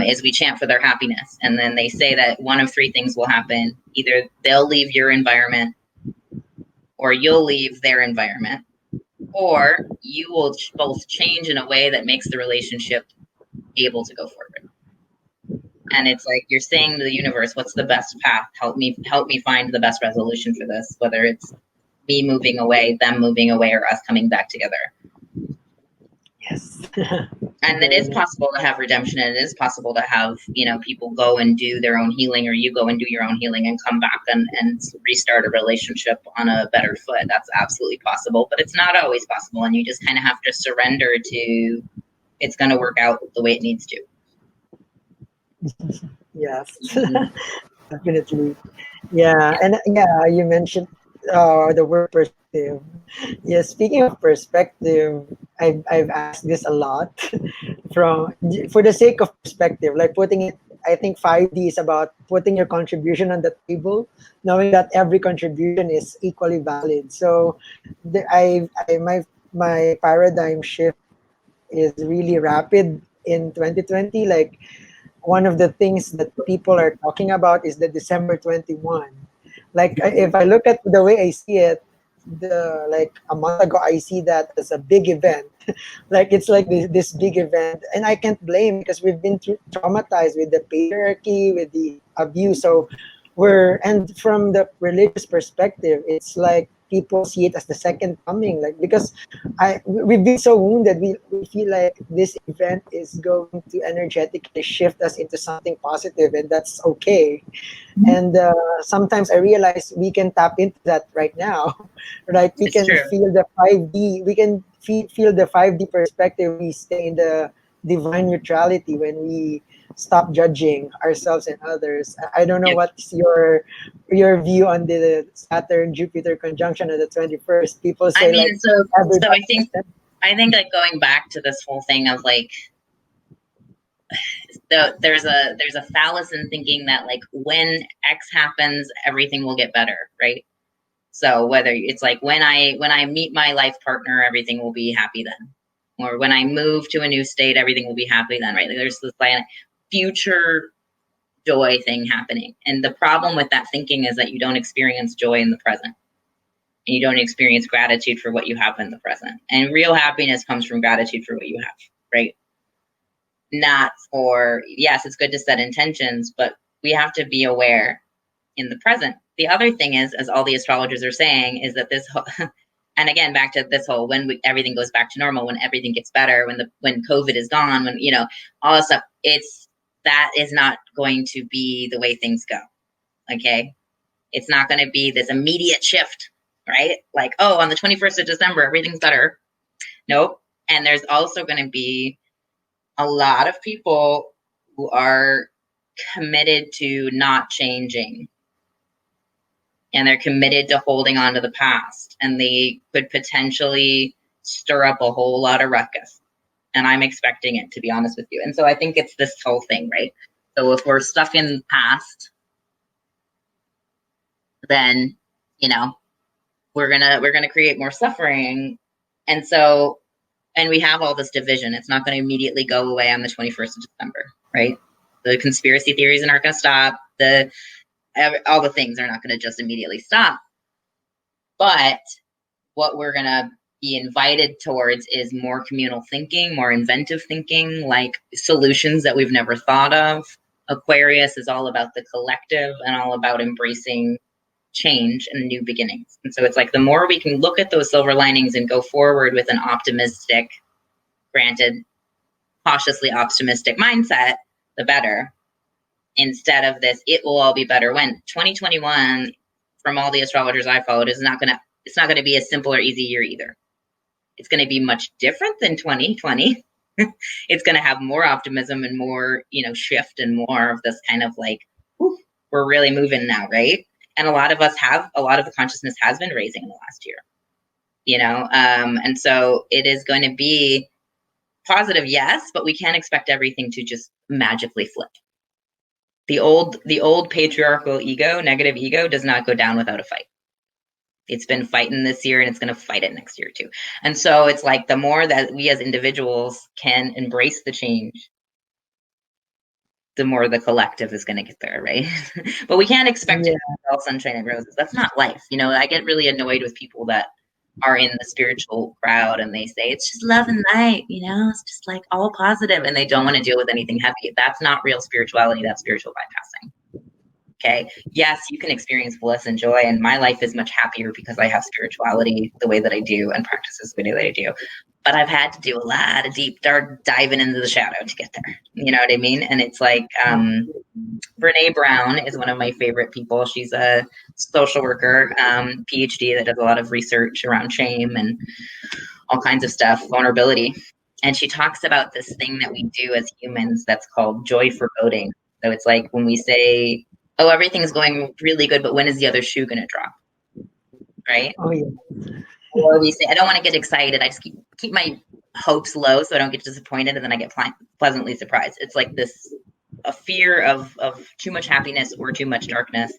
[SPEAKER 2] is we chant for their happiness. And then they say that one of three things will happen. Either they'll leave your environment, or you'll leave their environment, or you will both change in a way that makes the relationship able to go forward. And it's like you're saying to the universe, what's the best path? Help me find the best resolution for this, whether it's me moving away, them moving away, or us coming back together.
[SPEAKER 1] Yes.
[SPEAKER 2] And it is possible to have redemption, and it is possible to have, people go and do their own healing, or you go and do your own healing and come back and restart a relationship on a better foot. That's absolutely possible, but it's not always possible. And you just kind of have to surrender to it's going to work out the way it needs to.
[SPEAKER 1] Yes. Definitely. Yeah, and yeah, you mentioned the word perspective. Yeah, speaking of perspective, I've asked this a lot from for the sake of perspective, like putting it. I think 5D is about putting your contribution on the table, knowing that every contribution is equally valid. So, my paradigm shift is really rapid in 2020. Like one of the things that people are talking about is the December 21. Like if I look at the way I see it, the like a month ago I see that as a big event. Like it's like this big event, and I can't blame because we've been traumatized with the patriarchy, with the abuse. So and from the religious perspective, it's like people see it as the second coming, like because we've been so wounded, we feel like this event is going to energetically shift us into something positive, and that's okay. And sometimes I realize we can tap into that right now. Right, we
[SPEAKER 2] It's
[SPEAKER 1] can
[SPEAKER 2] true.
[SPEAKER 1] feel the 5D, we can feel the 5D perspective. We stay in the divine neutrality when we stop judging ourselves and others. I don't know
[SPEAKER 2] Yep.
[SPEAKER 1] what's your view on the Saturn Jupiter conjunction on the 21st. People
[SPEAKER 2] I
[SPEAKER 1] say like
[SPEAKER 2] mean, so
[SPEAKER 1] everybody
[SPEAKER 2] I think
[SPEAKER 1] has
[SPEAKER 2] like going back to this whole thing of like there's a fallacy in thinking that like when X happens, everything will get better, right? So whether it's like when I meet my life partner, everything will be happy then, or when I move to a new state, everything will be happy then, right? Like there's this like future joy thing happening, and the problem with that thinking is that you don't experience joy in the present, and you don't experience gratitude for what you have in the present. And real happiness comes from gratitude for what you have, right? Not for, yes, it's good to set intentions, but we have to be aware in the present. The other thing is, as all the astrologers are saying, is that and again, back to this whole everything goes back to normal, when everything gets better, when COVID is gone, when all this stuff, that is not going to be the way things go. Okay, it's not going to be this immediate shift, right? Like, oh, on the 21st of December, everything's better. Nope. And there's also going to be a lot of people who are committed to not changing, and they're committed to holding on to the past, and they could potentially stir up a whole lot of ruckus. And I'm expecting it, to be honest with you. And so I think it's this whole thing, right? So if we're stuck in the past, then you know we're gonna create more suffering. And so, and we have all this division. It's not going to immediately go away on the 21st of December, right? The conspiracy theories aren't going to stop. All the things are not going to just immediately stop. But what we're going to be invited towards is more communal thinking, more inventive thinking, like solutions that we've never thought of. Aquarius is all about the collective and all about embracing change and new beginnings. And so it's like the more we can look at those silver linings and go forward with an optimistic, granted, cautiously optimistic mindset, the better. Instead of this, it will all be better. When 2021, from all the astrologers I followed, it's not gonna be a simple or easy year either. It's gonna be much different than 2020. It's gonna have more optimism and more, shift, and more of this kind of like, whew, we're really moving now, right? And a lot of the consciousness has been raising in the last year, and so it is going to be positive, yes, but we can't expect everything to just magically flip. The old patriarchal ego, negative ego, does not go down without a fight. It's been fighting this year, and it's going to fight it next year too. And so it's like the more that we as individuals can embrace the change, the more the collective is going to get there, right? But we can't expect it
[SPEAKER 1] yeah,
[SPEAKER 2] to be all sunshine and roses. That's not life. I get really annoyed with people that are in the spiritual crowd and they say it's just love and light, it's just like all positive, and they don't want to deal with anything heavy. That's not real spirituality. That's spiritual bypassing. Okay. Yes, you can experience bliss and joy, and my life is much happier because I have spirituality the way that I do and practices the way that I do. But I've had to do a lot of deep, dark diving into the shadow to get there. You know what I mean? And it's like, Brene Brown is one of my favorite people. She's a social worker, PhD, that does a lot of research around shame and all kinds of stuff, vulnerability. And she talks about this thing that we do as humans that's called joy foreboding. So it's like when we say, oh, everything's going really good, but when is the other shoe going to drop? Right.
[SPEAKER 1] Oh yeah.
[SPEAKER 2] Or we say, I don't want to get excited. I just keep my hopes low so I don't get disappointed, and then I get pleasantly surprised. It's like this a fear of too much happiness or too much darkness.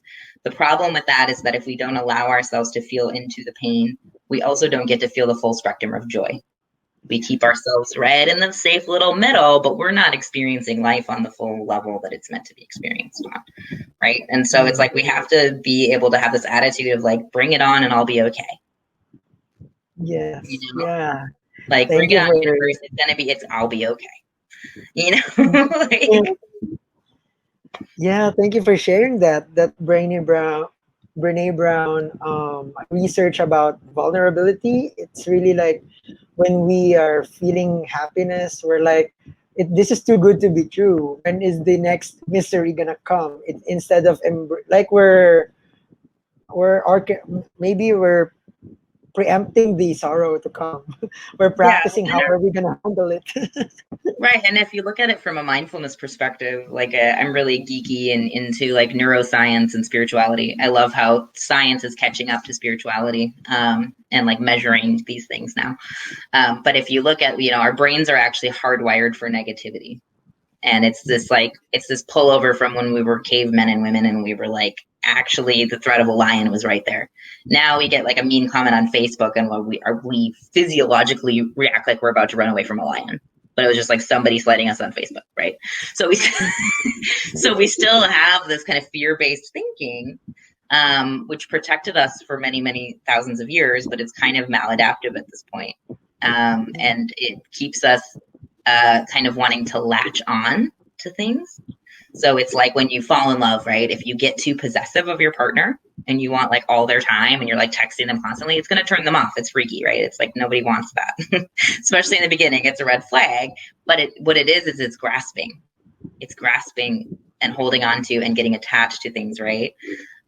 [SPEAKER 2] The problem with that is that if we don't allow ourselves to feel into the pain, we also don't get to feel the full spectrum of joy. We keep ourselves right in the safe little middle, but we're not experiencing life on the full level that it's meant to be experienced on, right? And so it's like we have to be able to have this attitude of like, bring it on and I'll be okay.
[SPEAKER 1] Yes.
[SPEAKER 2] You know?
[SPEAKER 1] Yeah.
[SPEAKER 2] Like,
[SPEAKER 1] Thank
[SPEAKER 2] bring it
[SPEAKER 1] you
[SPEAKER 2] on,
[SPEAKER 1] for
[SPEAKER 2] universe. I'll be okay. You know? Like,
[SPEAKER 1] yeah, thank you for sharing that. That Brene Brown research about vulnerability. It's really like when we are feeling happiness, we're like, this is too good to be true. When is the next misery gonna come? Instead of like maybe we're preempting the sorrow to come. We're
[SPEAKER 2] yeah.
[SPEAKER 1] practicing how are we gonna handle it.
[SPEAKER 2] Right. And if you look at it from a mindfulness perspective, like I'm really geeky and into like neuroscience and spirituality. I love how science is catching up to spirituality and like measuring these things now. But if you look at, our brains are actually hardwired for negativity. And it's this pullover from when we were cavemen and women and we were like, actually the threat of a lion was right there. Now we get like a mean comment on Facebook and we physiologically react like we're about to run away from a lion. But it was just like somebody sliding us on Facebook, right? So we so we still have this kind of fear-based thinking, which protected us for many, many thousands of years, but it's kind of maladaptive at this point. And it keeps us kind of wanting to latch on to things. So it's like when you fall in love, right? If you get too possessive of your partner and you want like all their time and you're like texting them constantly, it's going to turn them off. It's freaky, right? It's like nobody wants that, especially in the beginning. It's a red flag. But what it is it's grasping. It's grasping and holding on to and getting attached to things, right?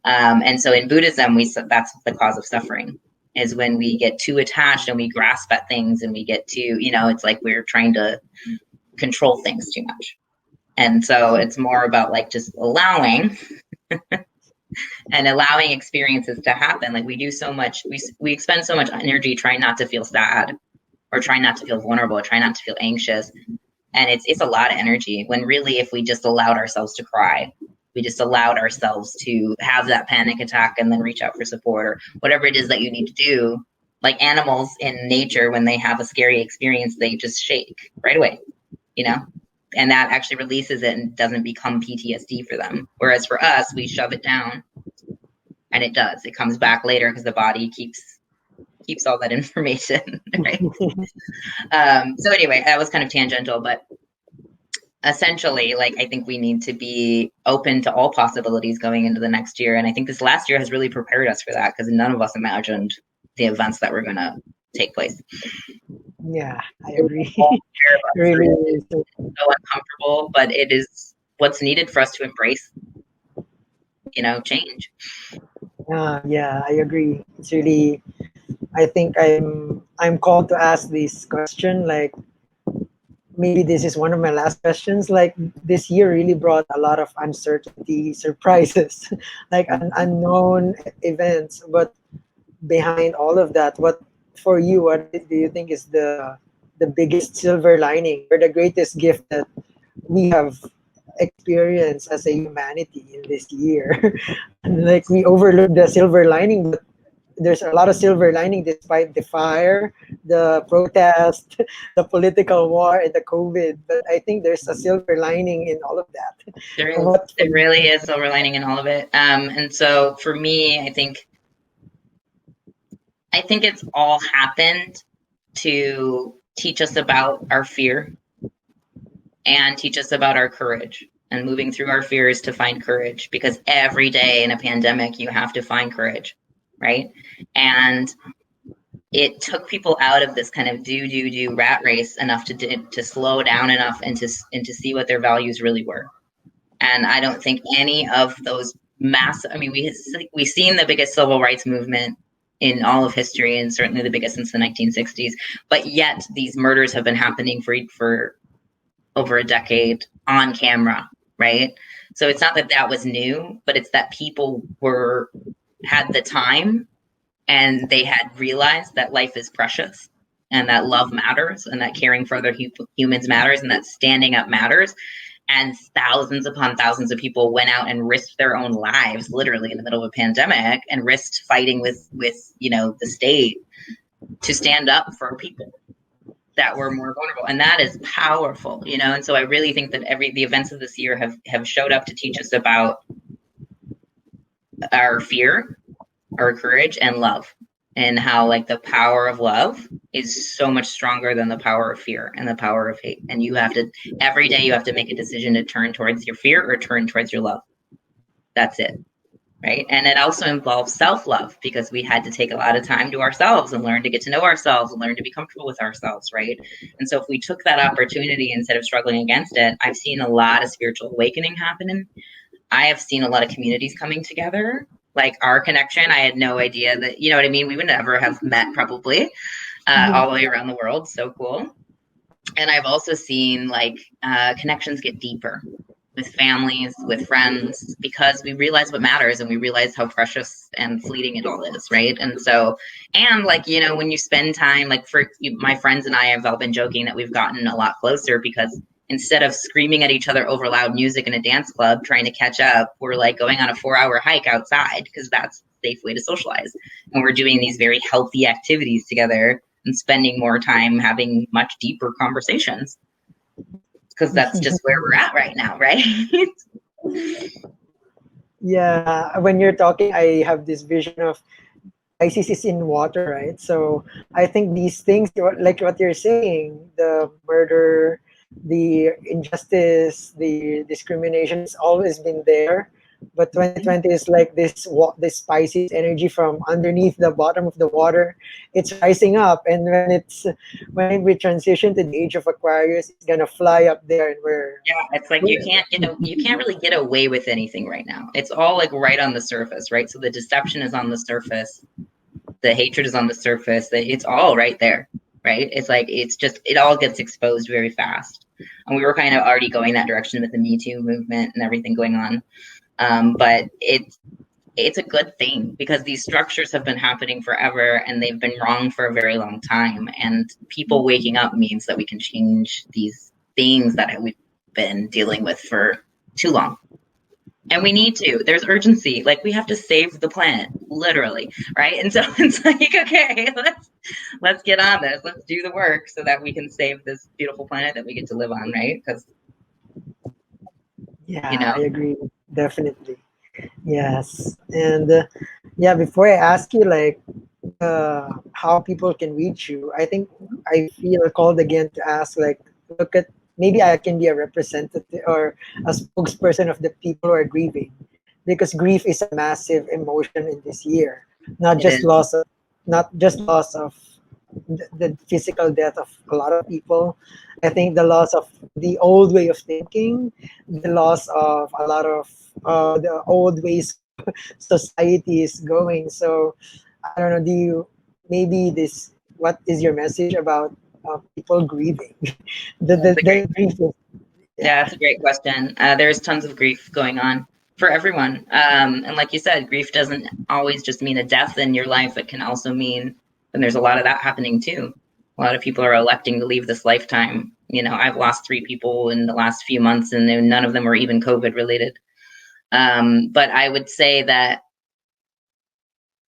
[SPEAKER 2] And so in Buddhism, that's the cause of suffering. Is when we get too attached and we grasp at things and we get too, it's like we're trying to control things too much. And so it's more about like just allowing and allowing experiences to happen. Like we do so much, we expend so much energy trying not to feel sad or trying not to feel vulnerable or trying not to feel anxious. And it's a lot of energy when really if we just allowed ourselves to cry, we just allowed ourselves to have that panic attack and then reach out for support or whatever it is that you need to do. Like animals in nature, when they have a scary experience, they just shake right away, and that actually releases it and doesn't become PTSD for them. Whereas for us, we shove it down and it does. It comes back later because the body keeps all that information, right? So anyway, that was kind of tangential, but essentially, like, I think we need to be open to all possibilities going into the next year. And I think this last year has really prepared us for that because none of us imagined the events that were going to take place.
[SPEAKER 1] Yeah, I agree. Really is.
[SPEAKER 2] So uncomfortable, but it is what's needed for us to embrace, change.
[SPEAKER 1] Yeah, I agree. It's really. I think I'm called to ask this question. Like maybe this is one of my last questions. Like this year really brought a lot of uncertainty, surprises, like unknown events. But behind all of that, what for you? What do you think is the biggest silver lining or the greatest gift that we have experienced as a humanity in this year? Like we overlook the silver lining, but there's a lot of silver lining despite the fire, the protest, the political war, and the COVID. But I think there's a silver lining in all of that.
[SPEAKER 2] There
[SPEAKER 1] So
[SPEAKER 2] is.
[SPEAKER 1] what?
[SPEAKER 2] It really is silver lining in all of it. And so for me, I think it's all happened to teach us about our fear and teach us about our courage and moving through our fears to find courage, because every day in a pandemic, you have to find courage, right? And it took people out of this kind of do rat race enough to slow down enough and to see what their values really were. And I don't think any of those massive, I mean, we've seen the biggest civil rights movement in all of history, and certainly the biggest since the 1960s. But yet these murders have been happening for over a decade on camera, right? So it's not that that was new, but it's that people had the time and they had realized that life is precious and that love matters and that caring for other humans matters and that standing up matters. And thousands upon thousands of people went out and risked their own lives, literally in the middle of a pandemic, and risked fighting with the state to stand up for people that were more vulnerable. And that is powerful, and so I really think that the events of this year have showed up to teach us about our fear, our courage, and love, and how like the power of love is so much stronger than the power of fear and the power of hate. And every day you have to make a decision to turn towards your fear or turn towards your love. That's it. Right. And it also involves self-love, because we had to take a lot of time to ourselves and learn to get to know ourselves and learn to be comfortable with ourselves. Right. And so if we took that opportunity instead of struggling against it, I've seen a lot of spiritual awakening happening. I have seen a lot of communities coming together. Like our connection, I had no idea that, you know what I mean? We would never have met probably all the way around the world. So cool. And I've also seen like connections get deeper with families, with friends, because we realize what matters and we realize how precious and fleeting it all is, right? And so, and like, when you spend time, like my friends and I have all been joking that we've gotten a lot closer, because instead of screaming at each other over loud music in a dance club trying to catch up, we're like going on a 4-hour hike outside, because that's a safe way to socialize. And we're doing these very healthy activities together and spending more time having much deeper conversations, because that's just where we're at right now, right?
[SPEAKER 1] Yeah, when you're talking, I have this vision of Pisces is in water, right? So I think these things, like what you're saying, the murder, the injustice, the discrimination, has always been there. But 2020 is like this Pisces energy from underneath the bottom of the water. It's rising up, and when we transition to the age of Aquarius, it's gonna fly up there, and
[SPEAKER 2] Yeah, it's like you can't really get away with anything right now. It's all like right on the surface, right? So the deception is on the surface, the hatred is on the surface, it's all right there, right? It's like it all gets exposed very fast. And we were kind of already going that direction with the Me Too movement and everything going on. But it's a good thing, because these structures have been happening forever and they've been wrong for a very long time. And people waking up means that we can change these things that we've been dealing with for too long. And we need to. There's urgency. Like, we have to save the planet, literally, right? And so it's like, okay, let's get on this. Let's do the work so that we can save this beautiful planet that we get to live on, right? Because
[SPEAKER 1] yeah, I agree, definitely. Yes, and yeah, before I ask you like how people can reach you, I think I feel called again to ask like, look at, maybe I can be a representative or a spokesperson of the people who are grieving, because grief is a massive emotion in this year, not
[SPEAKER 2] it
[SPEAKER 1] just
[SPEAKER 2] is.
[SPEAKER 1] loss of the physical death of a lot of people. I think the loss of the old way of thinking, the loss of a lot of the old ways society is going. So I don't know. Do you, maybe this? What is your message about people grieving?
[SPEAKER 2] That's a great
[SPEAKER 1] The grief.
[SPEAKER 2] Yeah,
[SPEAKER 1] Yeah.
[SPEAKER 2] that's a great question. There's tons of grief going on for everyone. And like you said, grief doesn't always just mean a death in your life. It can also mean, and there's a lot of that happening too. A lot of people are electing to leave this lifetime. I've lost 3 people in the last few months, and none of them were even COVID related. But I would say that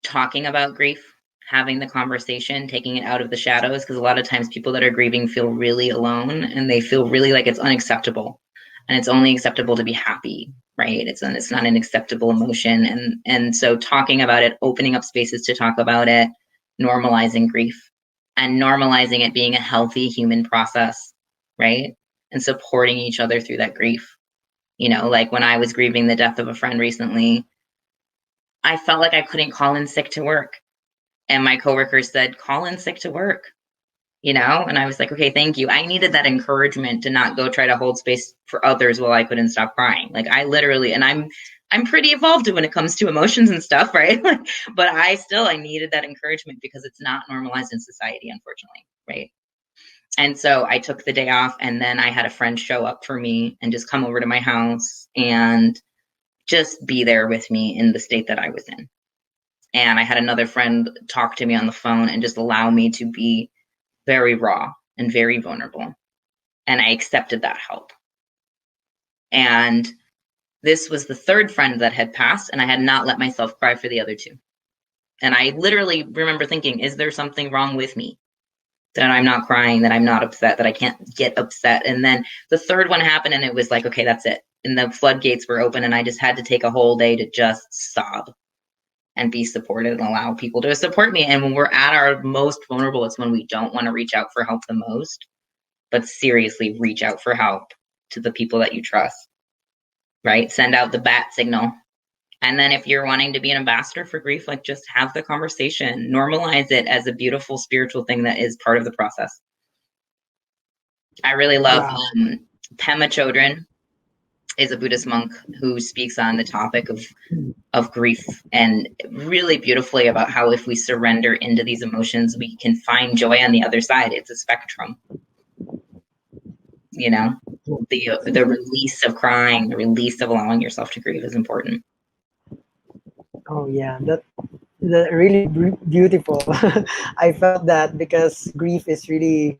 [SPEAKER 2] talking about grief, having the conversation, taking it out of the shadows, because a lot of times people that are grieving feel really alone and they feel really like it's unacceptable, and it's only acceptable to be happy, right? It's not an acceptable emotion, and so talking about it, opening up spaces to talk about it, normalizing grief and normalizing it being a healthy human process, right? And supporting each other through that grief. Like when I was grieving the death of a friend recently, I felt like I couldn't call in sick to work. And my coworker said, call in sick to work, And I was like, okay, thank you. I needed that encouragement to not go try to hold space for others while I couldn't stop crying. Like I literally, and I'm pretty evolved when it comes to emotions and stuff, right? But I needed that encouragement because it's not normalized in society, unfortunately, right? And so I took the day off, and then I had a friend show up for me and just come over to my house and just be there with me in the state that I was in. And I had another friend talk to me on the phone and just allow me to be very raw and very vulnerable. And I accepted that help. And this was the third friend that had passed, and I had not let myself cry for the other two. And I literally remember thinking, is there something wrong with me? That I'm not crying, that I'm not upset, that I can't get upset. And then the third one happened, and it was like, okay, that's it. And the floodgates were open, and I just had to take a whole day to just sob and be supported and allow people to support me. And when we're at our most vulnerable, it's when we don't want to reach out for help the most, but seriously reach out for help to the people that you trust, right? Send out the bat signal. And then if you're wanting to be an ambassador for grief, like just have the conversation, normalize it as a beautiful spiritual thing that is part of the process. I really love
[SPEAKER 1] Wow.
[SPEAKER 2] Pema Chodron is a Buddhist monk who speaks on the topic of grief, and really beautifully about how if we surrender into these emotions, we can find joy on the other side. It's a spectrum, you know. The release of crying, the release of allowing yourself to grieve is important.
[SPEAKER 1] Oh yeah, that really beautiful. I felt that because grief is really,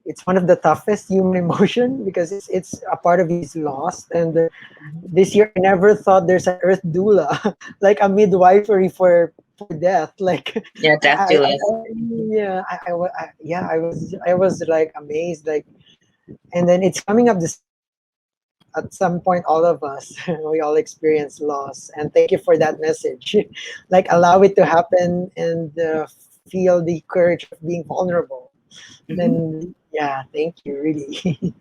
[SPEAKER 1] it's one of the toughest human emotion because it's a part of you is lost. And this year I never thought there's an earth doula, like a midwifery for death. Like
[SPEAKER 2] Yeah, death doulas.
[SPEAKER 1] yeah, yeah, I was like amazed, like, and then it's coming up this at some point all of us we all experience loss, and thank you for that message. Like allow it to happen and feel the courage of being vulnerable.
[SPEAKER 2] Mm-hmm.
[SPEAKER 1] Then yeah, thank you really.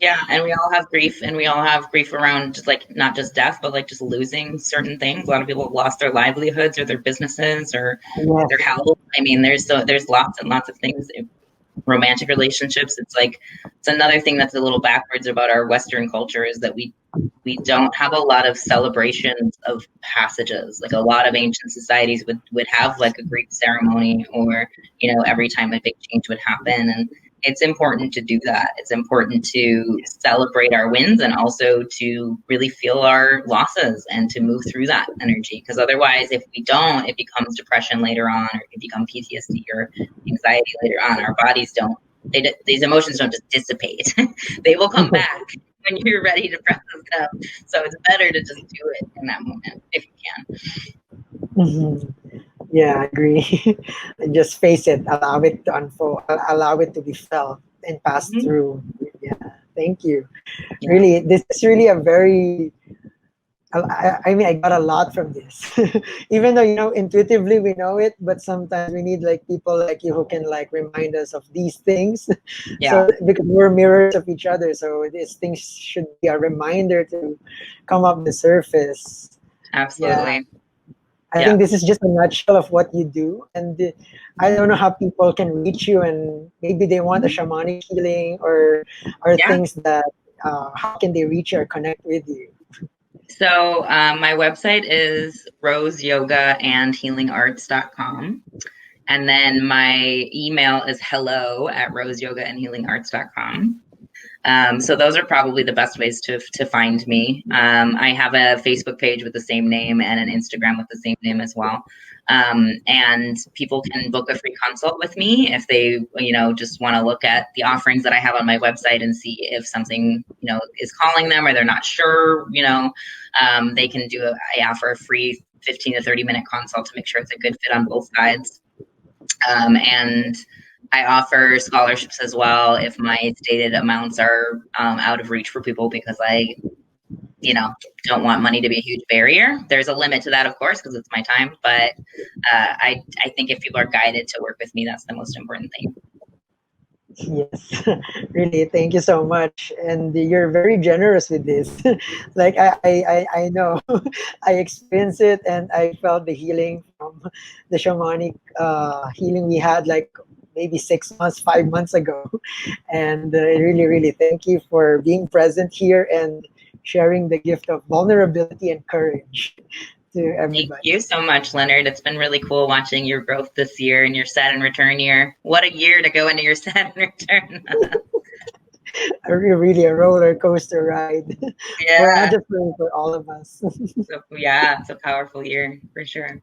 [SPEAKER 2] Yeah, and we all have grief, and we all have grief around just like not just death, but like just losing certain things. A lot of people have lost their livelihoods or their businesses or their
[SPEAKER 1] Yes.
[SPEAKER 2] health. I mean, there's lots and lots of things. Romantic relationships, it's like it's another thing that's a little backwards about our Western culture is that we don't have a lot of celebrations of passages. Like a lot of ancient societies would have like a grief ceremony, or every time a big change would happen. And it's important to do that. It's important to celebrate our wins and also to really feel our losses and to move through that energy, because otherwise if we don't, it becomes depression later on, or it can become PTSD or anxiety later on. Our bodies don't, these emotions don't just dissipate. They will come back when you're ready to process them. So it's better to just do it in that moment if you can.
[SPEAKER 1] Mhm. Yeah, I agree. And just face it, allow it to unfold, allow it to be felt and pass
[SPEAKER 2] Mm-hmm.
[SPEAKER 1] through. Yeah, thank you.
[SPEAKER 2] Yeah.
[SPEAKER 1] Really, this is really a very, I mean, I got a lot from this. Even though, intuitively we know it, but sometimes we need like people like you who can like remind us of these things.
[SPEAKER 2] Yeah,
[SPEAKER 1] So, because we're mirrors of each other, so these things should be a reminder to come up the surface. Yeah.
[SPEAKER 2] absolutely.
[SPEAKER 1] I
[SPEAKER 2] Yeah.
[SPEAKER 1] think this is just a nutshell of what you do, and I don't know how people can reach you, and maybe they want a
[SPEAKER 2] Mm-hmm.
[SPEAKER 1] shamanic healing or
[SPEAKER 2] Yeah.
[SPEAKER 1] things that. How can they reach you or connect with you?
[SPEAKER 2] So my website is roseyogaandhealingarts.com. And then my email is hello@roseyogaandhealingarts.com. So those are probably the best ways to find me. I have a Facebook page with the same name and an Instagram with the same name as well. And people can book a free consult with me if they, just want to look at the offerings that I have on my website and see if something, is calling them or they're not sure, they can I offer a free 15 to 30-minute consult to make sure it's a good fit on both sides. And I offer scholarships as well if my stated amounts are out of reach for people, because I, don't want money to be a huge barrier. There's a limit to that, of course, because it's my time. But I think if people are guided to work with me, that's the most important thing.
[SPEAKER 1] Yes, really. Thank you so much, and you're very generous with this. Like I know, I experienced it, and I felt the healing from the shamanic healing we had like maybe 6 months, 5 months ago, and really thank you for being present here and sharing the gift of vulnerability and courage to
[SPEAKER 2] Thank
[SPEAKER 1] everybody.
[SPEAKER 2] you so much, Leonard. It's been really cool watching your growth this year and your set and return year. What a year to go into your set and return.
[SPEAKER 1] Really a roller coaster ride for not
[SPEAKER 2] Yeah.
[SPEAKER 1] just for all of us.
[SPEAKER 2] So, yeah, it's a powerful year for sure.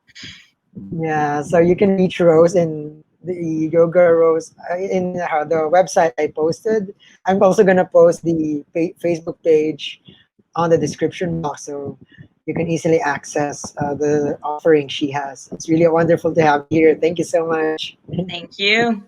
[SPEAKER 1] Yeah, so you can reach Rose in the Yoga Rose in the website I posted. I'm also gonna post the Facebook page on the description box, so you can easily access the offering she has. It's really wonderful to have you here. Thank you so much.
[SPEAKER 2] Thank you.